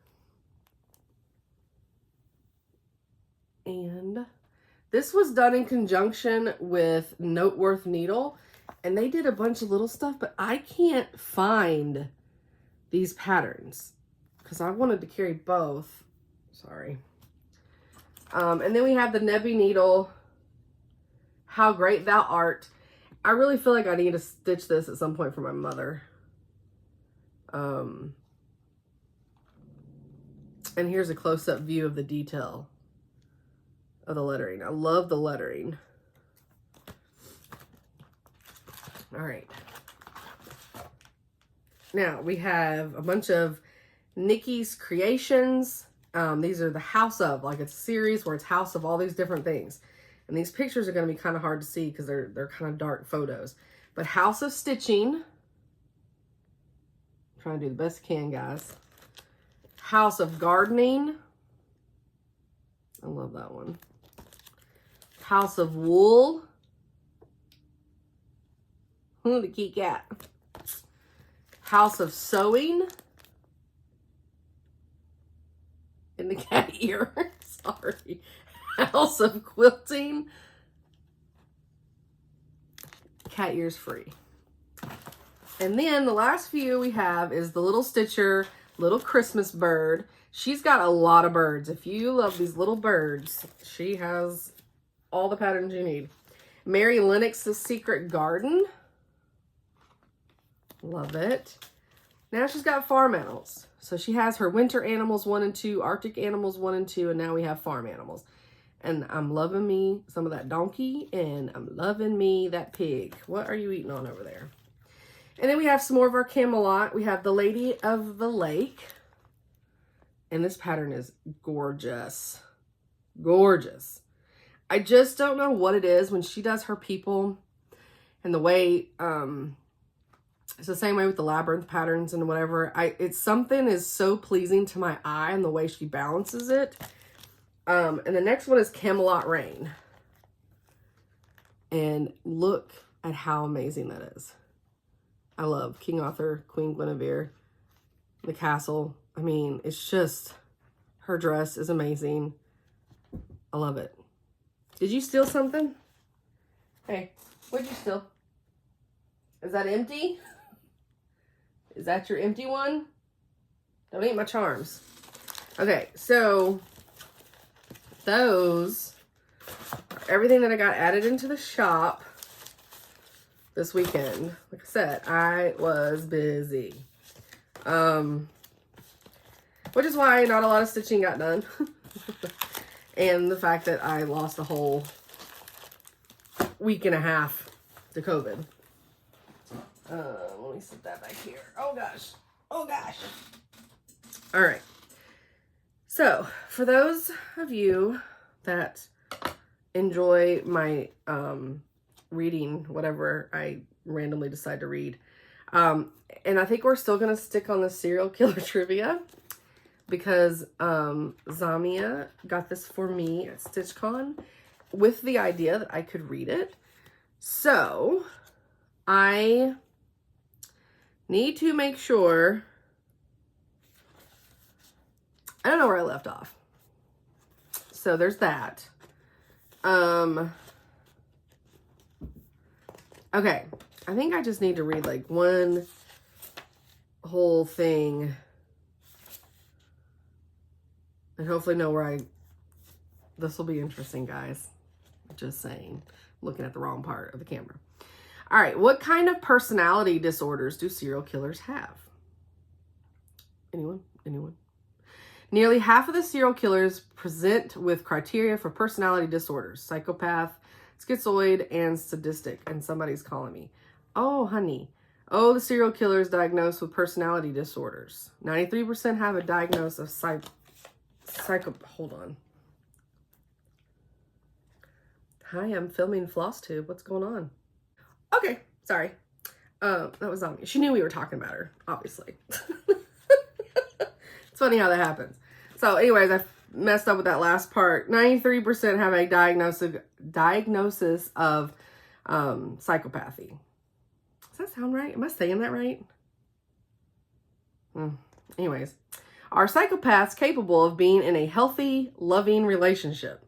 And this was done in conjunction with Noteworth Needle. And they did a bunch of little stuff, but I can't find these patterns because I wanted to carry both. Sorry. And then we have the Nebby Needle, How Great Thou Art. I really feel like I need to stitch this at some point for my mother. And here's a close-up view of the detail of the lettering. I love the lettering. All right. Now we have a bunch of Nikki's Creations. These are the House of, like it's a series where it's House of all these different things. And these pictures are going to be kind of hard to see because they're kind of dark photos. But House of Stitching. I'm trying to do the best I can, guys. House of Gardening. I love that one. House of Wool. The kitty cat. House of Sewing. In the cat ear. Sorry. House of Quilting. Cat ears free. And then the last few we have is the Little Stitcher, Little Christmas Bird. She's got a lot of birds. If you love these little birds, she has all the patterns you need. Mary Lennox's Secret Garden. Love it. Now she's got farm animals. So she has her winter animals 1 and 2, Arctic animals 1 and 2, and now we have farm animals. And I'm loving me some of that donkey, and I'm loving me that pig. What are you eating on over there? And then we have some more of our Camelot. We have the Lady of the Lake. And this pattern is gorgeous. Gorgeous. I just don't know what it is when she does her people. And the way, it's the same way with the labyrinth patterns and whatever. It's something is so pleasing to my eye and the way she balances it. And the next one is Camelot Rain. And look at how amazing that is. I love King Arthur, Queen Guinevere, the castle. I mean, it's just, her dress is amazing. I love it. Did you steal something? Hey, what'd you steal? Is that empty? Is that your empty one? Don't eat my charms. Okay, so those are everything that I got added into the shop this weekend. Like I said, I was busy. Which is why not a lot of stitching got done. And the fact that I lost a whole week and a half to COVID. Let me set that back here. Oh gosh. Oh gosh. All right. So for those of you that enjoy my reading whammy I randomly decide to read, and I think we're still gonna stick on the serial killer trivia because Zamia got this for me at StitchCon with the idea that I could read it. So I need to make sure, I don't know where I left off. So there's that. Okay, I think I just need to read like one whole thing and hopefully know where this will be interesting, guys. Just saying, looking at the wrong part of the camera. All right, what kind of personality disorders do serial killers have? Anyone? Anyone? Nearly half of the serial killers present with criteria for personality disorders: psychopath, schizoid, and sadistic. And somebody's calling me. Oh, honey. Oh, the serial killers diagnosed with personality disorders. 93% have a diagnosis of hold on. Hi, I'm filming Flosstube. What's going on? Okay, sorry. That was on me. She knew we were talking about her, obviously. It's funny how that happens. So anyways, I messed up with that last part. 93% have a diagnosis of psychopathy. Does that sound right? Am I saying that right? Anyways, are psychopaths capable of being in a healthy, loving relationship?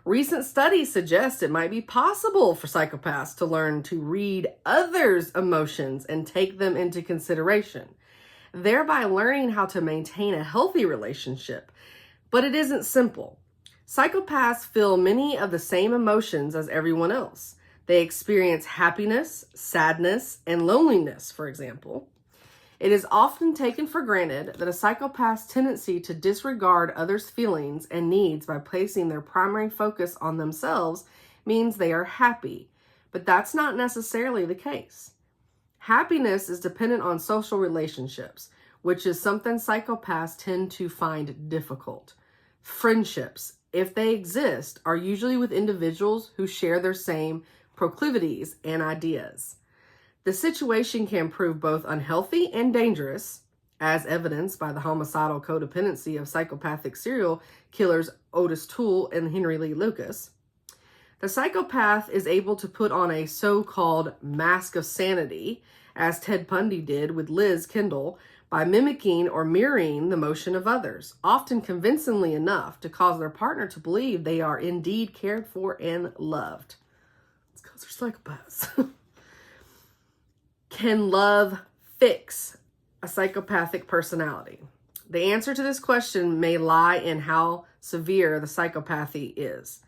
Recent studies suggest it might be possible for psychopaths to learn to read others' emotions and take them into consideration, thereby learning how to maintain a healthy relationship. But it isn't simple. Psychopaths feel many of the same emotions as everyone else. They experience happiness, sadness, and loneliness, for example. It is often taken for granted that a psychopath's tendency to disregard others' feelings and needs by placing their primary focus on themselves means they are happy, but that's not necessarily the case. Happiness is dependent on social relationships, which is something psychopaths tend to find difficult. Friendships, if they exist, are usually with individuals who share their same proclivities and ideas. The situation can prove both unhealthy and dangerous, as evidenced by the homicidal codependency of psychopathic serial killers Otis Toole and Henry Lee Lucas. The psychopath is able to put on a so-called mask of sanity, as Ted Bundy did with Liz Kendall, by mimicking or mirroring the motion of others, often convincingly enough to cause their partner to believe they are indeed cared for and loved. It's because they're psychopaths. Can love fix a psychopathic personality? The answer to this question may lie in how severe the psychopathy is.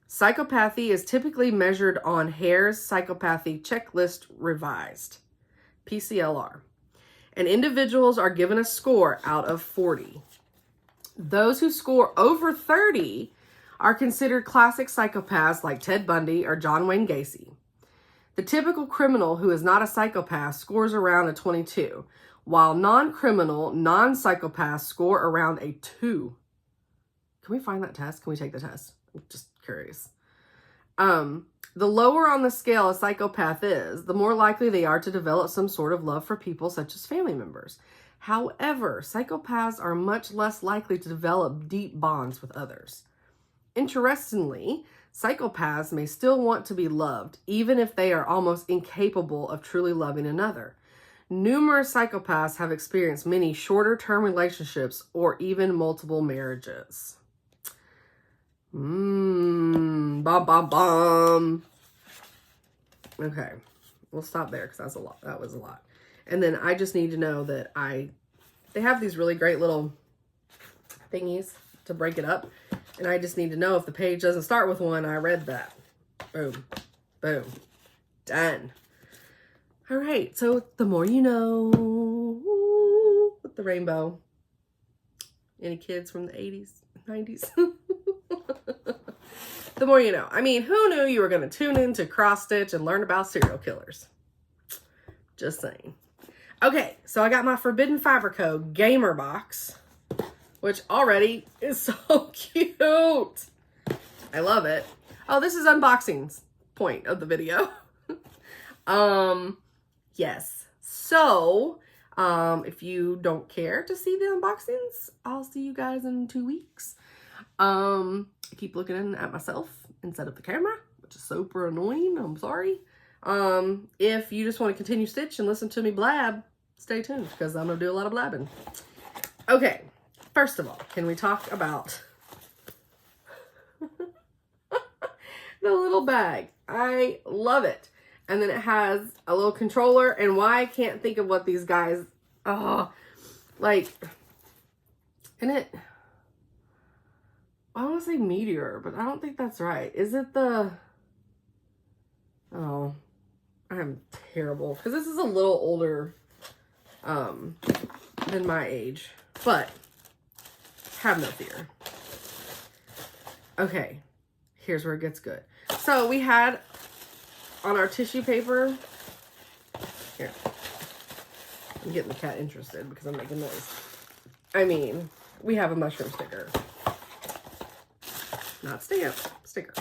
Psychopathy is typically measured on Hare's Psychopathy Checklist Revised, PCLR, and individuals are given a score out of 40. Those who score over 30 are considered classic psychopaths like Ted Bundy or John Wayne Gacy. The typical criminal who is not a psychopath scores around a 22, while non-criminal, non-psychopaths score around a 2. Can we find that test? Can we take the test? I'm just curious. The lower on the scale a psychopath is, the more likely they are to develop some sort of love for people such as family members. However, psychopaths are much less likely to develop deep bonds with others. Interestingly, psychopaths may still want to be loved, even if they are almost incapable of truly loving another. Numerous psychopaths have experienced many shorter-term relationships or even multiple marriages. Bum, bum, bum. Okay, we'll stop there because that's a lot. That was a lot. And then I just need to know that they have these really great little thingies to break it up. And I just need to know if the page doesn't start with one, I read that. Boom, boom, done. All right, so the more you know with the rainbow. Any kids from the 80s, 90s? The more you know. I mean, who knew you were going to tune into Cross Stitch and learn about serial killers? Just saying. Okay, so I got my Forbidden Fiber Co. Gamer Box, which already is so cute. I love it. Oh, this is unboxing's point of the video. Yes. So, if you don't care to see the unboxings, I'll see you guys in 2 weeks. I keep looking at myself instead of the camera, which is super annoying. I'm sorry. If you just want to continue Stitch and listen to me blab, stay tuned because I'm going to do a lot of blabbing. Okay. First of all, can we talk about the little bag? I love it. And then it has a little controller. And why I can't think of what these guys, like, and it, I want to say Meteor, but I don't think that's right. Is it the, oh, I'm terrible. Because this is a little older than my age. But have no fear. Okay, here's where it gets good. So we had on our tissue paper, here, I'm getting the cat interested because I'm making noise. I mean, we have a mushroom sticker. Not stamp, sticker.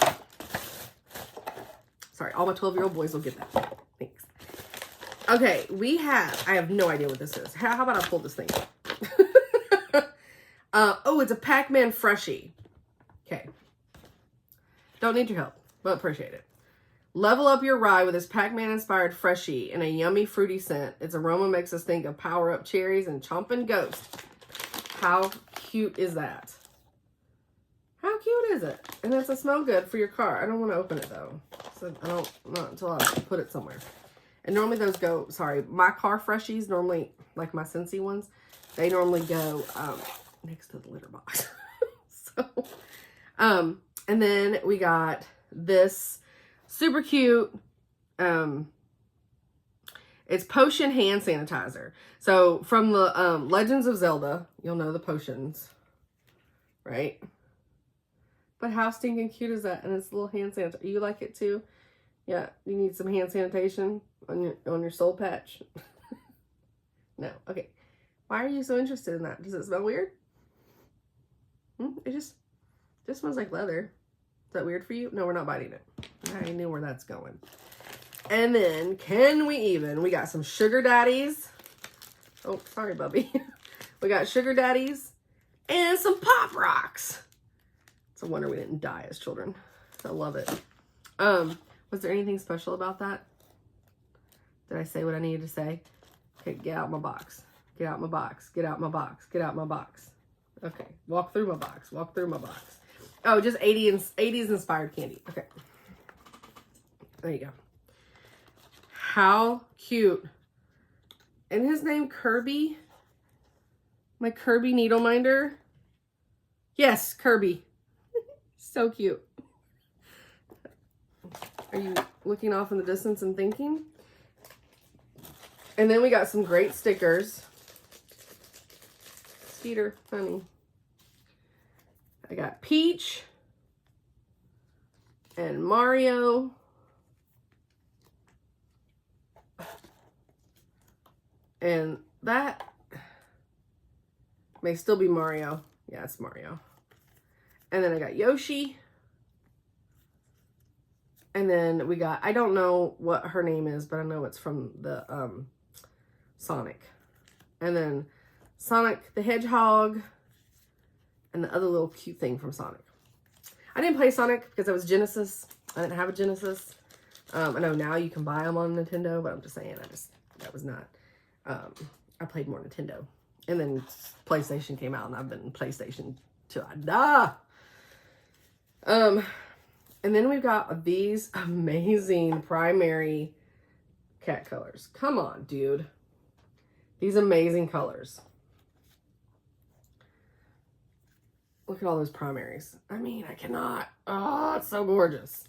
Sorry, all my 12-year-old boys will get that. Thanks. Okay, we have, I have no idea what this is. How about I pull this thing out? Oh, it's a Pac-Man Freshie. Okay. Don't need your help, but appreciate it. Level up your ride with this Pac-Man inspired Freshie in a yummy fruity scent. Its aroma makes us think of Power Up cherries and Chompin' Ghost. How cute is that? How cute is it? And it's a smell good for your car. I don't want to open it though. So not until I put it somewhere. And normally those go, sorry, my car Freshies normally, like my Scentsy ones, they normally go next to the litter box. So, and then we got this super cute, it's potion hand sanitizer. So from the Legends of Zelda, you'll know the potions, right? But how stinking cute is that? And it's a little hand sanitizer. You like it too? Yeah, you need some hand sanitation on your soul patch? No, okay. Why are you so interested in that? Does it smell weird? It just smells like leather. Is that weird for you? No, we're not biting it. I knew where that's going. And then, we got some Sugar Daddies. Oh, sorry, Bubby. We got Sugar Daddies and some Pop Rocks. It's a wonder we didn't die as children. I love it. Was there anything special about that? Did I say what I needed to say? Okay, get out my box. Get out my box. Get out my box. Get out my box. Okay, walk through my box. Walk through my box. Oh, just 80s inspired candy. Okay. There you go. How cute. And his name Kirby? My Kirby needle minder? Yes, Kirby. So cute. Are you looking off in the distance and thinking? And then we got some great stickers. Skeeter, honey. I got Peach and Mario. And that may still be Mario. Yeah, it's Mario. And then I got Yoshi. And then we got, I don't know what her name is, but I know it's from the Sonic. And then Sonic the Hedgehog and the other little cute thing from Sonic. I didn't play Sonic because I was Genesis. I didn't have a Genesis. I know now you can buy them on Nintendo, but I'm just saying, that was not, I played more Nintendo. And then PlayStation came out, and I've been PlayStation till I die. And then we've got these amazing primary cat colors. Come on, dude. These amazing colors. Look at all those primaries. I mean, I cannot. Oh, it's so gorgeous.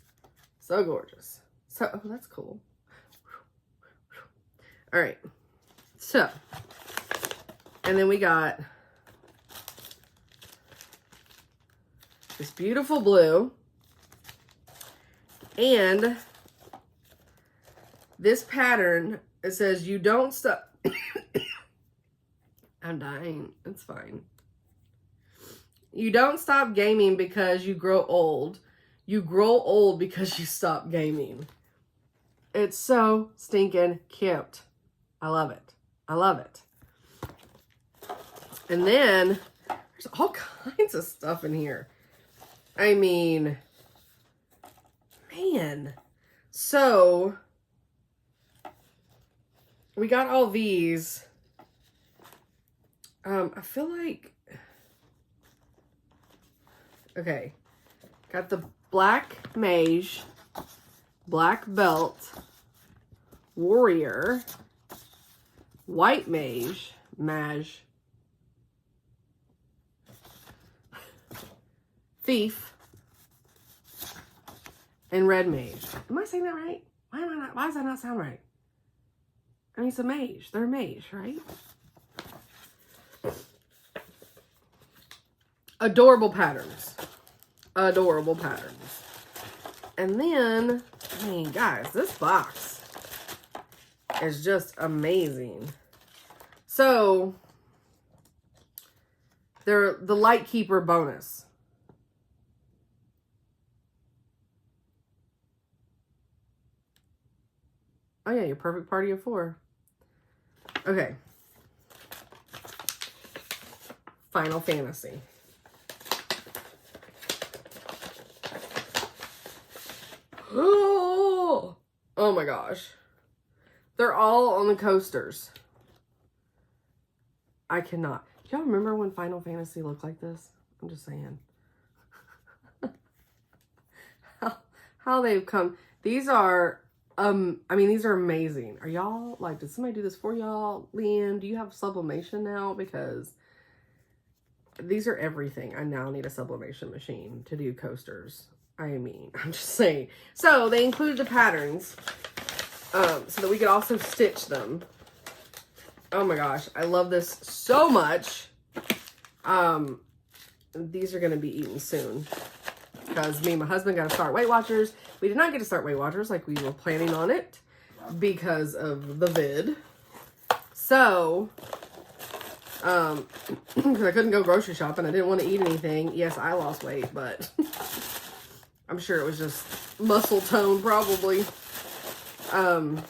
So gorgeous. So, oh, that's cool. All right. So, and then we got this beautiful blue. And this pattern, it says, you don't stop. I'm dying. It's fine. You don't stop gaming because you grow old. You grow old because you stop gaming. It's so stinking cute. I love it. I love it. And then there's all kinds of stuff in here. I mean, man. So we got all these. I feel like, okay, got the black mage, black belt, warrior, white mage, thief, and red mage. Am I saying that right? Why does that not sound right? I mean, it's a mage. They're a mage, right? Adorable patterns. Adorable patterns. And then, I mean, guys, this box is just amazing. So, they're the Lightkeeper bonus. Oh yeah, your perfect party of 4. Okay. Final Fantasy. Oh my gosh. They're all on the coasters. I cannot. Do y'all remember when Final Fantasy looked like this? I'm just saying. how they've come. These are, I mean, these are amazing. Are y'all, like, did somebody do this for y'all? Leanne, do you have sublimation now? Because these are everything. I now need a sublimation machine to do coasters. I mean, I'm just saying. So they included the patterns so that we could also stitch them. Oh my gosh, I love this so much. These are going to be eaten soon because me and my husband got to start Weight Watchers. We did not get to start Weight Watchers like we were planning on it because of the vid. So, because I couldn't go grocery shopping. I didn't want to eat anything. Yes, I lost weight, but I'm sure it was just muscle tone probably. Oh,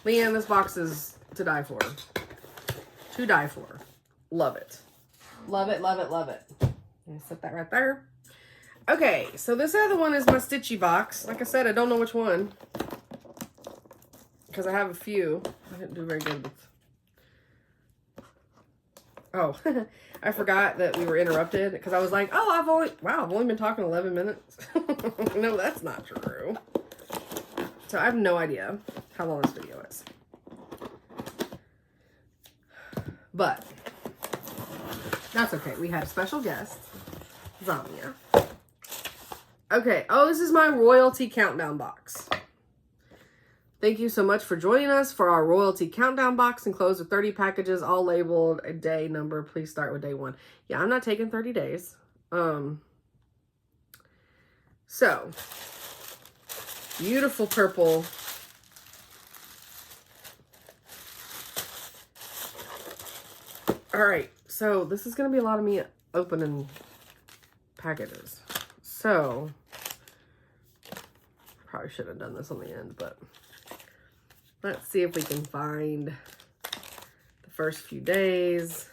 Leanne, this box is to die for. To die for. Love it. Love it, love it, love it. I'm gonna set that right there. Okay, so this other one is my Stitchy box. Like I said, I don't know which one. Because I have a few. I didn't do very good with... Oh, I forgot that we were interrupted. Because I was like, oh, I've only been talking 11 minutes. No, that's not true. So I have no idea how long this video is. But that's okay. We had a special guest, Zamia. Okay. Oh, this is my royalty countdown box. Thank you so much for joining us for our royalty countdown box enclosed with 30 packages, all labeled a day number. Please start with day 1. Yeah, I'm not taking 30 days. So beautiful purple. All right, so this is going to be a lot of me opening packages. So Probably should have done this on the end, but let's see if we can find the first few days.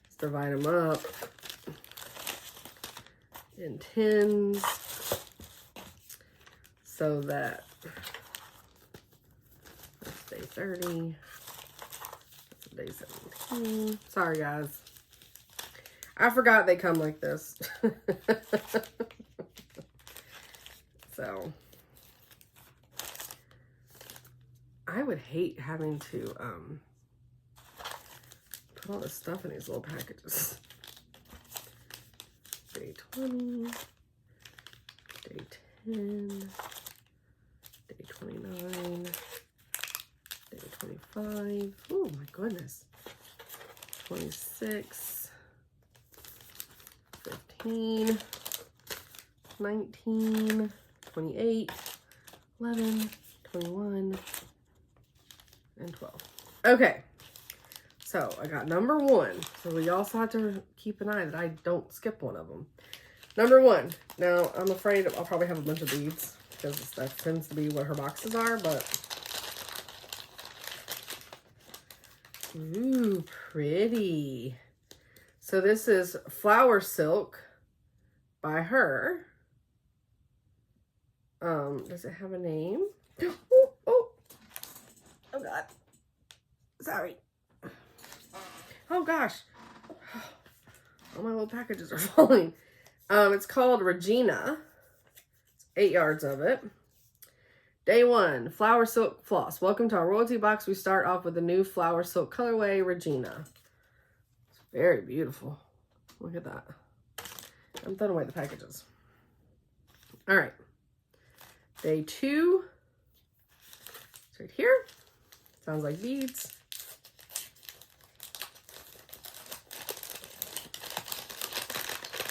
Let's divide them up in tins so that that's day 30, that's day 17. Sorry, guys. I forgot they come like this. So, I would hate having to put all this stuff in these little packages. Day 20, day 10, day 29, day 25. Oh my goodness. 26, 15, 19, 28, 11, 21, and 12. Okay, so I got number 1. So we also have to keep an eye that I don't skip one of them. Number 1. Now, I'm afraid I'll probably have a bunch of beads because that tends to be what her boxes are, but... Ooh, pretty. So this is Flower Silk by her. Does it have a name? Oh God. Sorry. Oh gosh. All my little packages are falling. It's called Regina. It's 8 yards of it. Day 1, Flower Silk Floss. Welcome to our royalty box. We start off with the new Flower Silk colorway, Regina. It's very beautiful. Look at that. I'm throwing away the packages. All right. Day 2. It's right here. Sounds like beads.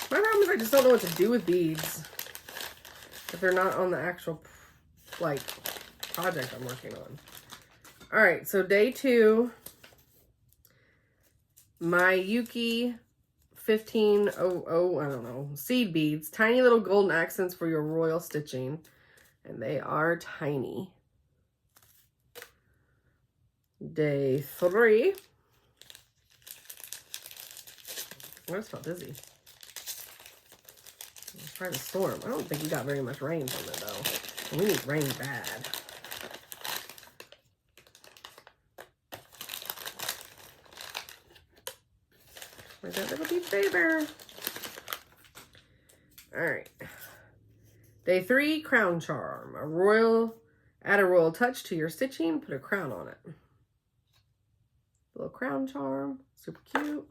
My problem is I just don't know what to do with beads if they're not on the actual, like, project I'm working on. All right, so day 2. My Yuki 1500, I don't know, seed beads. Tiny little golden accents for your royal stitching. And they are tiny. Day 3. I just felt dizzy. Let's try the storm. I don't think we got very much rain from it, though. We need rain bad. Where's that little bead baby? All right. Day 3, crown charm. Add a royal touch to your stitching. Put a crown on it. Little crown charm. Super cute.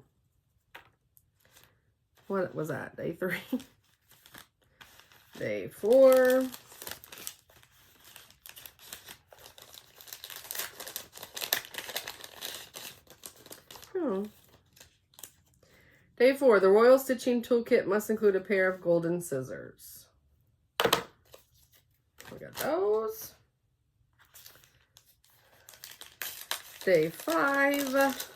What was that? Day 3. Day 4. Oh. Day 4. The royal stitching toolkit must include a pair of golden scissors. We got those. Day 5.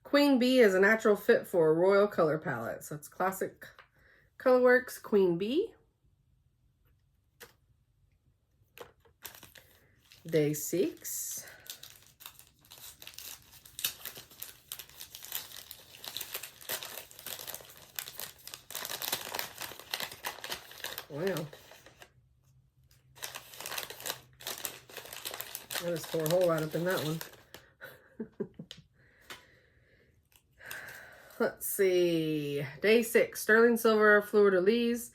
Queen Bee is a natural fit for a royal color palette. So it's classic Colorworks Queen Bee. Day 6. Wow. I just tore a hole right up in that one. Let's see. Day 6. Sterling silver fleur-de-lis.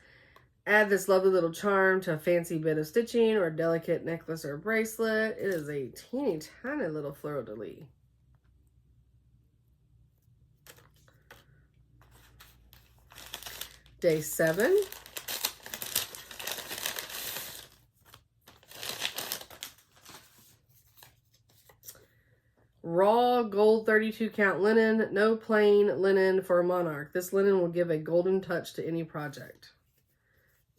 Add this lovely little charm to a fancy bit of stitching or a delicate necklace or bracelet. It is a teeny tiny little fleur-de-lis. Day 7. Raw gold 32 count linen, no plain linen for a monarch. This linen will give a golden touch to any project.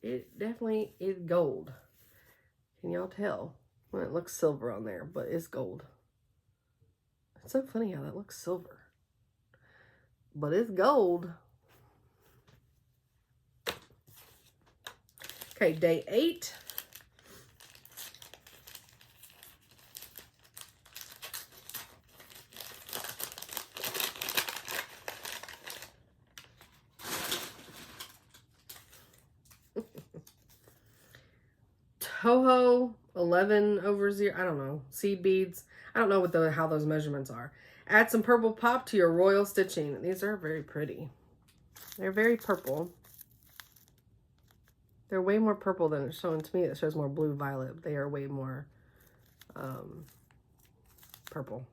It definitely is gold. Can y'all tell? Well, it looks silver on there, but it's gold. It's so funny how that looks silver. but it's gold. Okay, day 8. Toho 11/0. I don't know. Seed beads. I don't know what how those measurements are. Add some purple pop to your royal stitching. These are very pretty. They're very purple. They're way more purple than it's showing to me. It shows more blue violet. They are way more purple.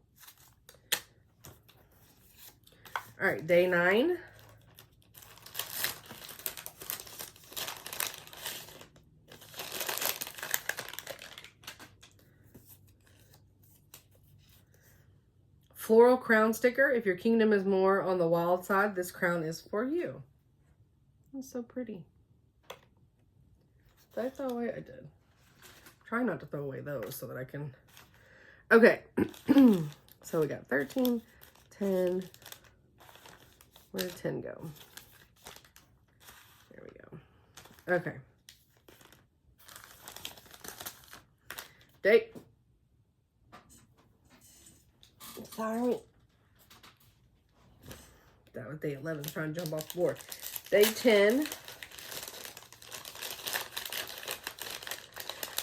All right, day 9. Floral crown sticker. If your kingdom is more on the wild side, this crown is for you. It's so pretty. Did I throw away? I did. Try not to throw away those so that I can. Okay. So we got 13, 10. Where did 10 go? There we go. Okay. Date. Sorry. That was day 11, trying to jump off the board. Day 10.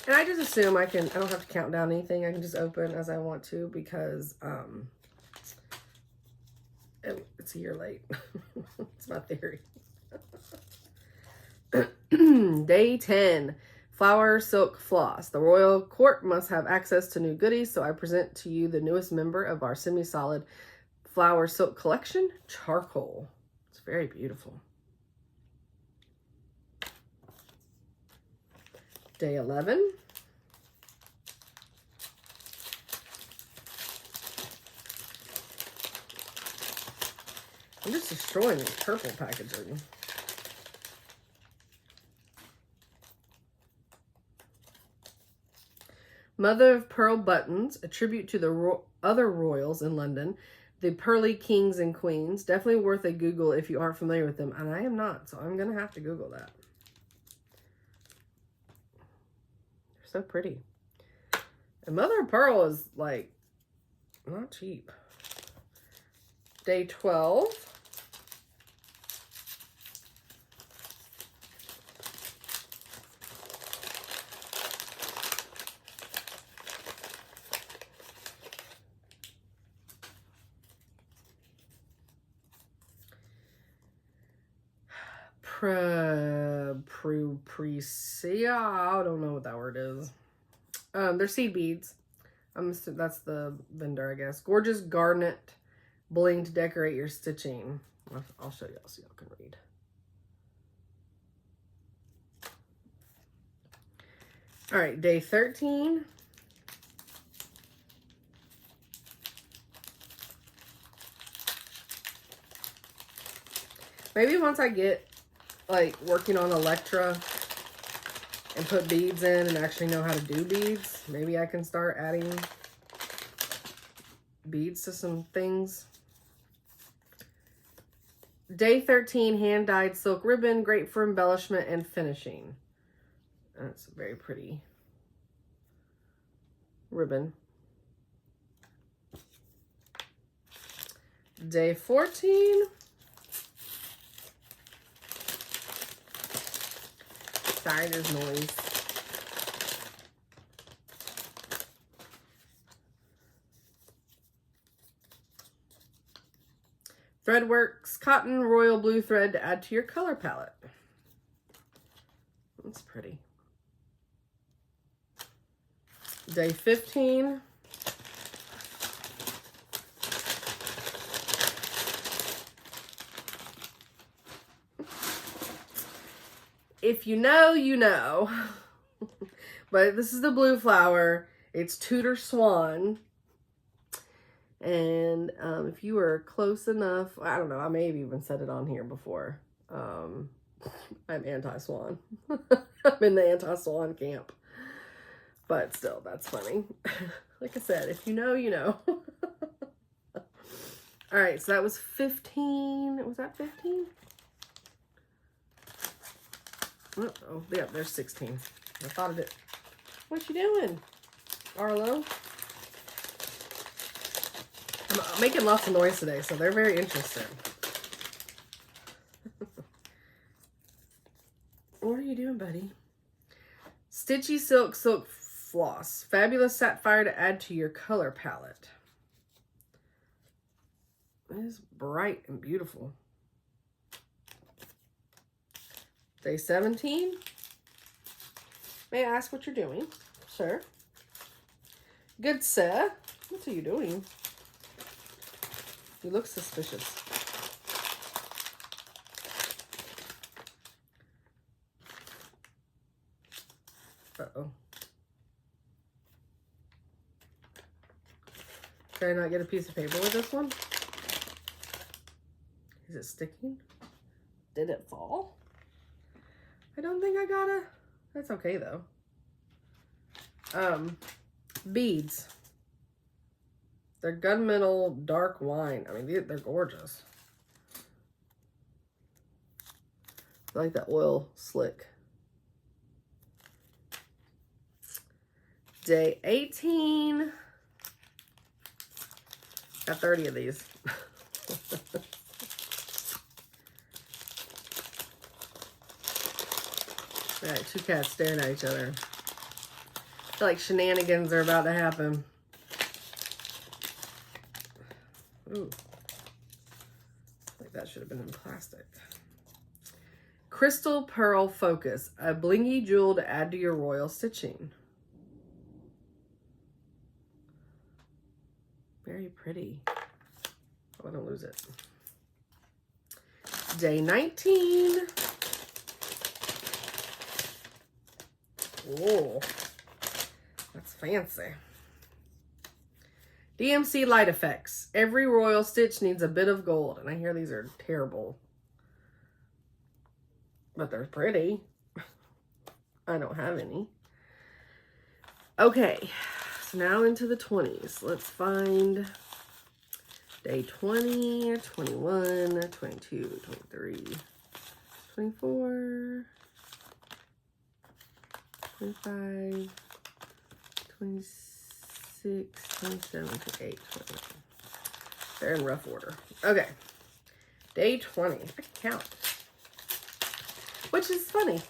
And I just assume I don't have to count down anything. I can just open as I want to because it's a year late. It's my theory. Day 10. Flower Silk Floss. The royal court must have access to new goodies, so I present to you the newest member of our semi-solid flower silk collection, Charcoal. It's very beautiful. Day 11. I'm just destroying this purple packaging. Mother of Pearl Buttons, a tribute to the other royals in London, the Pearly Kings and Queens. Definitely worth a Google if you aren't familiar with them. And I am not, so I'm going to have to Google that. They're so pretty. And Mother of Pearl is, like, not cheap. Day 12. I don't know what that word is. They're seed beads. That's the vendor, I guess. Gorgeous garnet bling to decorate your stitching. I'll show y'all so y'all can read. All right, day 13. Maybe once I get like working on Electra and put beads in and actually know how to do beads, maybe I can start adding beads to some things. Day 13, hand-dyed silk ribbon, great for embellishment and finishing. That's a very pretty ribbon. Day 14. Sorry, there's noise. Threadworks cotton royal blue thread to add to your color palette. That's pretty. Day 15. If you know, you know. But this is the blue flower. It's Tudor Swan. And if you were close enough, I don't know, I may have even said it on here before. I'm anti-swan. I'm in the anti-swan camp. But still, that's funny. Like I said, if you know, you know. All right, so that was 15. Was that 15? Oh, yeah, there's 16. I thought of it. What you doing, Arlo? I'm making lots of noise today, so they're very interested. What are you doing, buddy? Stitchy Silk Silk Floss. Fabulous sapphire to add to your color palette. It is bright and beautiful. Day 17. May I ask what you're doing, sir? Good, sir. What are you doing? You look suspicious. Uh-oh. Did I not get a piece of paper with this one? Is it sticking? Did it fall? I don't think I got a... That's okay, though. Beads. They're gunmetal dark wine. I mean, they're gorgeous. I like that oil slick. Day 18. Got 30 of these. All right, two cats staring at each other. I feel like shenanigans are about to happen. Ooh. I think that should have been in plastic. Crystal Pearl Focus. A blingy jewel to add to your royal stitching. Very pretty. Oh, I don't lose it. Day 19. Whoa. That's fancy. DMC Light Effects. Every royal stitch needs a bit of gold. And I hear these are terrible. But they're pretty. I don't have any. Okay. So now into the 20s. Let's find day 20, 21, 22, 23, 24, 25, 26, 27, 28, 29. They're in rough order. Okay. Day 20. I can count. Which is funny.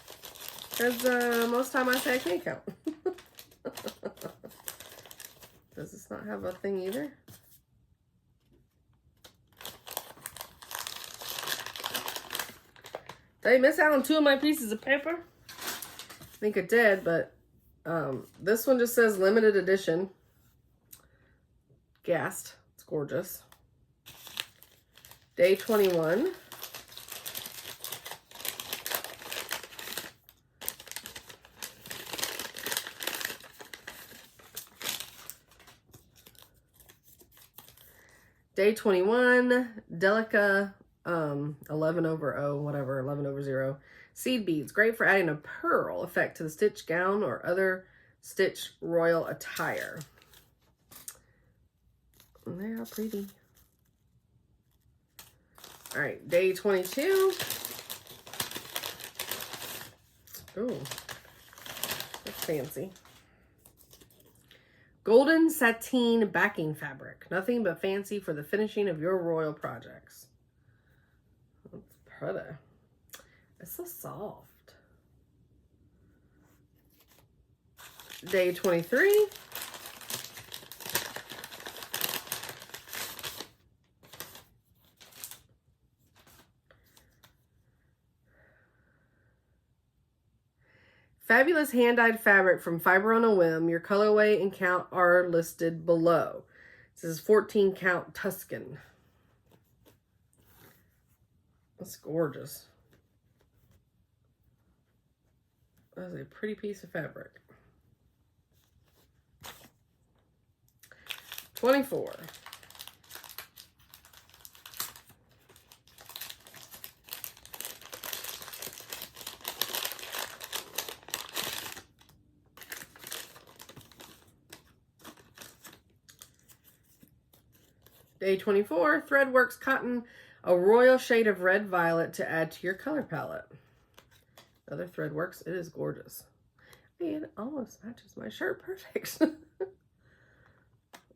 Because most time I say I can't count. Does this not have a thing either? Did I miss out on 2 of my pieces of paper? I think I did, but this one just says limited edition. Gassed. It's gorgeous. Day 21. Day 21, Delica 11/0, whatever, 11/0. Seed beads, great for adding a pearl effect to the stitch gown or other stitch royal attire. And they are pretty. All right, day 22. Ooh, that's fancy. Golden sateen backing fabric. Nothing but fancy for the finishing of your royal projects. That's pretty. It's so soft. Day 23. Fabulous hand-dyed fabric from Fiber on a Whim. Your colorway and count are listed below. This is 14 count Tuscan. That's gorgeous. That is a pretty piece of fabric. 24. Day 24, Threadworks Cotton, a royal shade of red violet to add to your color palette. Another Threadworks. It is gorgeous. It almost matches my shirt perfect.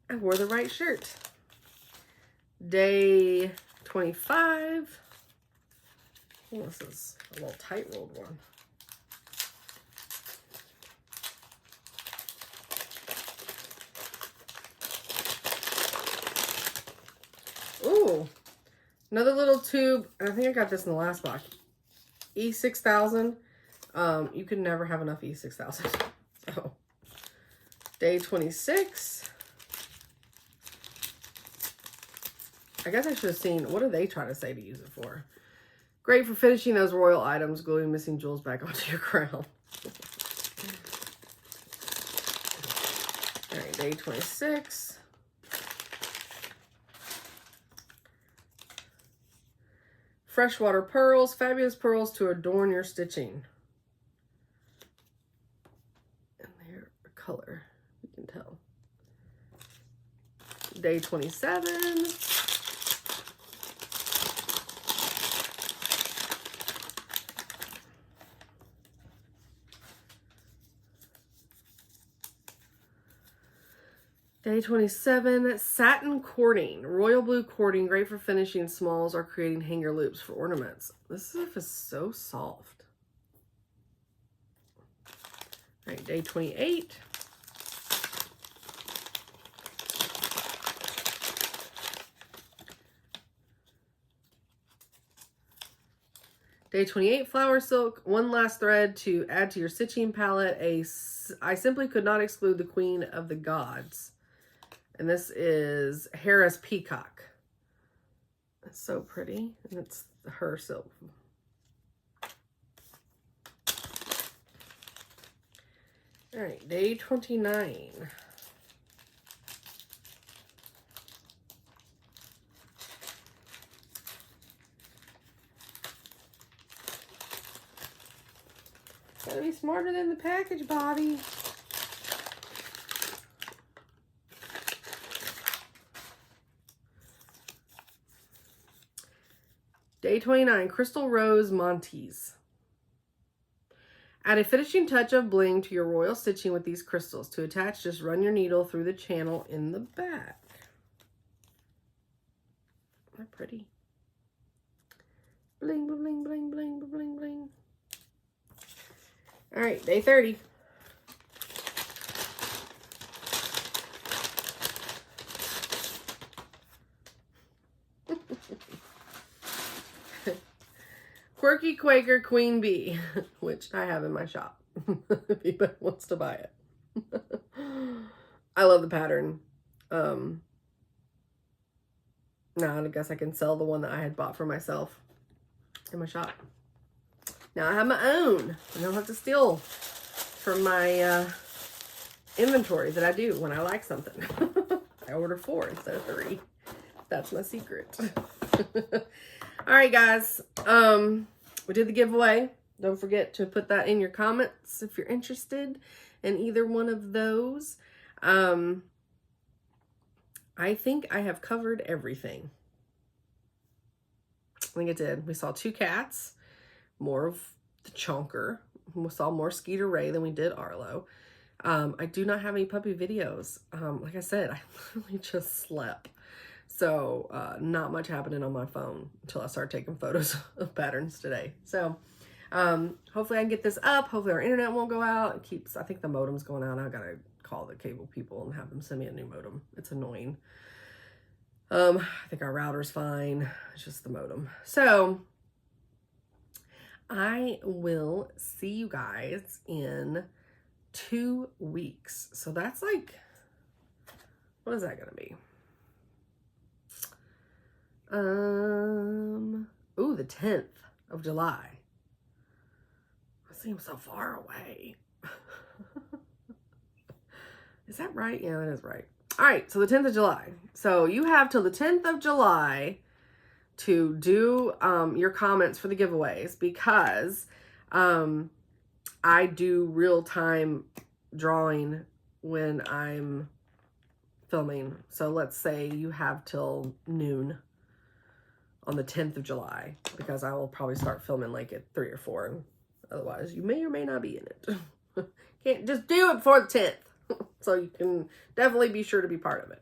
I wore the right shirt. Day 25. Oh, this is a little tight rolled one. Ooh, another little tube. I think I got this in the last box. E6000. You can never have enough E6000. So, day 26. I guess I should have seen, what are they trying to say to use it for? Great for finishing those royal items, gluing missing jewels back onto your crown. All right, day 26. Freshwater pearls, fabulous pearls to adorn your stitching. And they're a color, you can tell. Day 27. Day 27, satin cording, royal blue cording, great for finishing smalls or creating hanger loops for ornaments. This stuff is so soft. All right, day 28. Day 28, flower silk, one last thread to add to your stitching palette. I simply could not exclude the queen of the gods. And this is Harris Peacock. It's so pretty. And it's her silk. All right, day 29. Gotta be smarter than the package, Bobby. Day 29, Crystal Rose Montes. Add a finishing touch of bling to your royal stitching with these crystals. To attach, just run your needle through the channel in the back. They're pretty. Bling, bling, bling, bling, bling, bling. All right, day 30. Quirky Quaker Queen Bee, which I have in my shop if anybody wants to buy it. I love the pattern. Now I guess I can sell the one that I had bought for myself in my shop. Now I have my own. I don't have to steal from my inventory that I do when I like something. I order 4 instead of 3. That's my secret. All right, guys. We did the giveaway. Don't forget to put that in your comments if you're interested in either one of those. I think I have covered everything. I think it did. We saw 2 cats, more of the chonker. We saw more Skeeter Ray than we did Arlo. I do not have any puppy videos. Like I said, I literally just slept. So not much happening on my phone until I start taking photos of patterns today. So hopefully I can get this up. Hopefully our internet won't go out. It keeps, I think the modem's going out. I gotta call the cable people and have them send me a new modem. It's annoying. I think our router's fine. It's just the modem. So I will see you guys in 2 weeks. So that's like, what is that gonna be? Ooh, the 10th of July. That seems so far away. Is that right? Yeah, that is right. All right, so the 10th of July. So you have till the 10th of July to do your comments for the giveaways, because I do real-time drawing when I'm filming. So let's say you have till noon on the 10th of July, because I will probably start filming like at 3 or 4. And otherwise, you may or may not be in it. Can't just do it before the 10th. So you can definitely be sure to be part of it.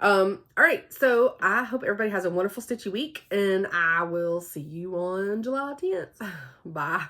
All right. So I hope everybody has a wonderful stitchy week, and I will see you on July 10th. Bye.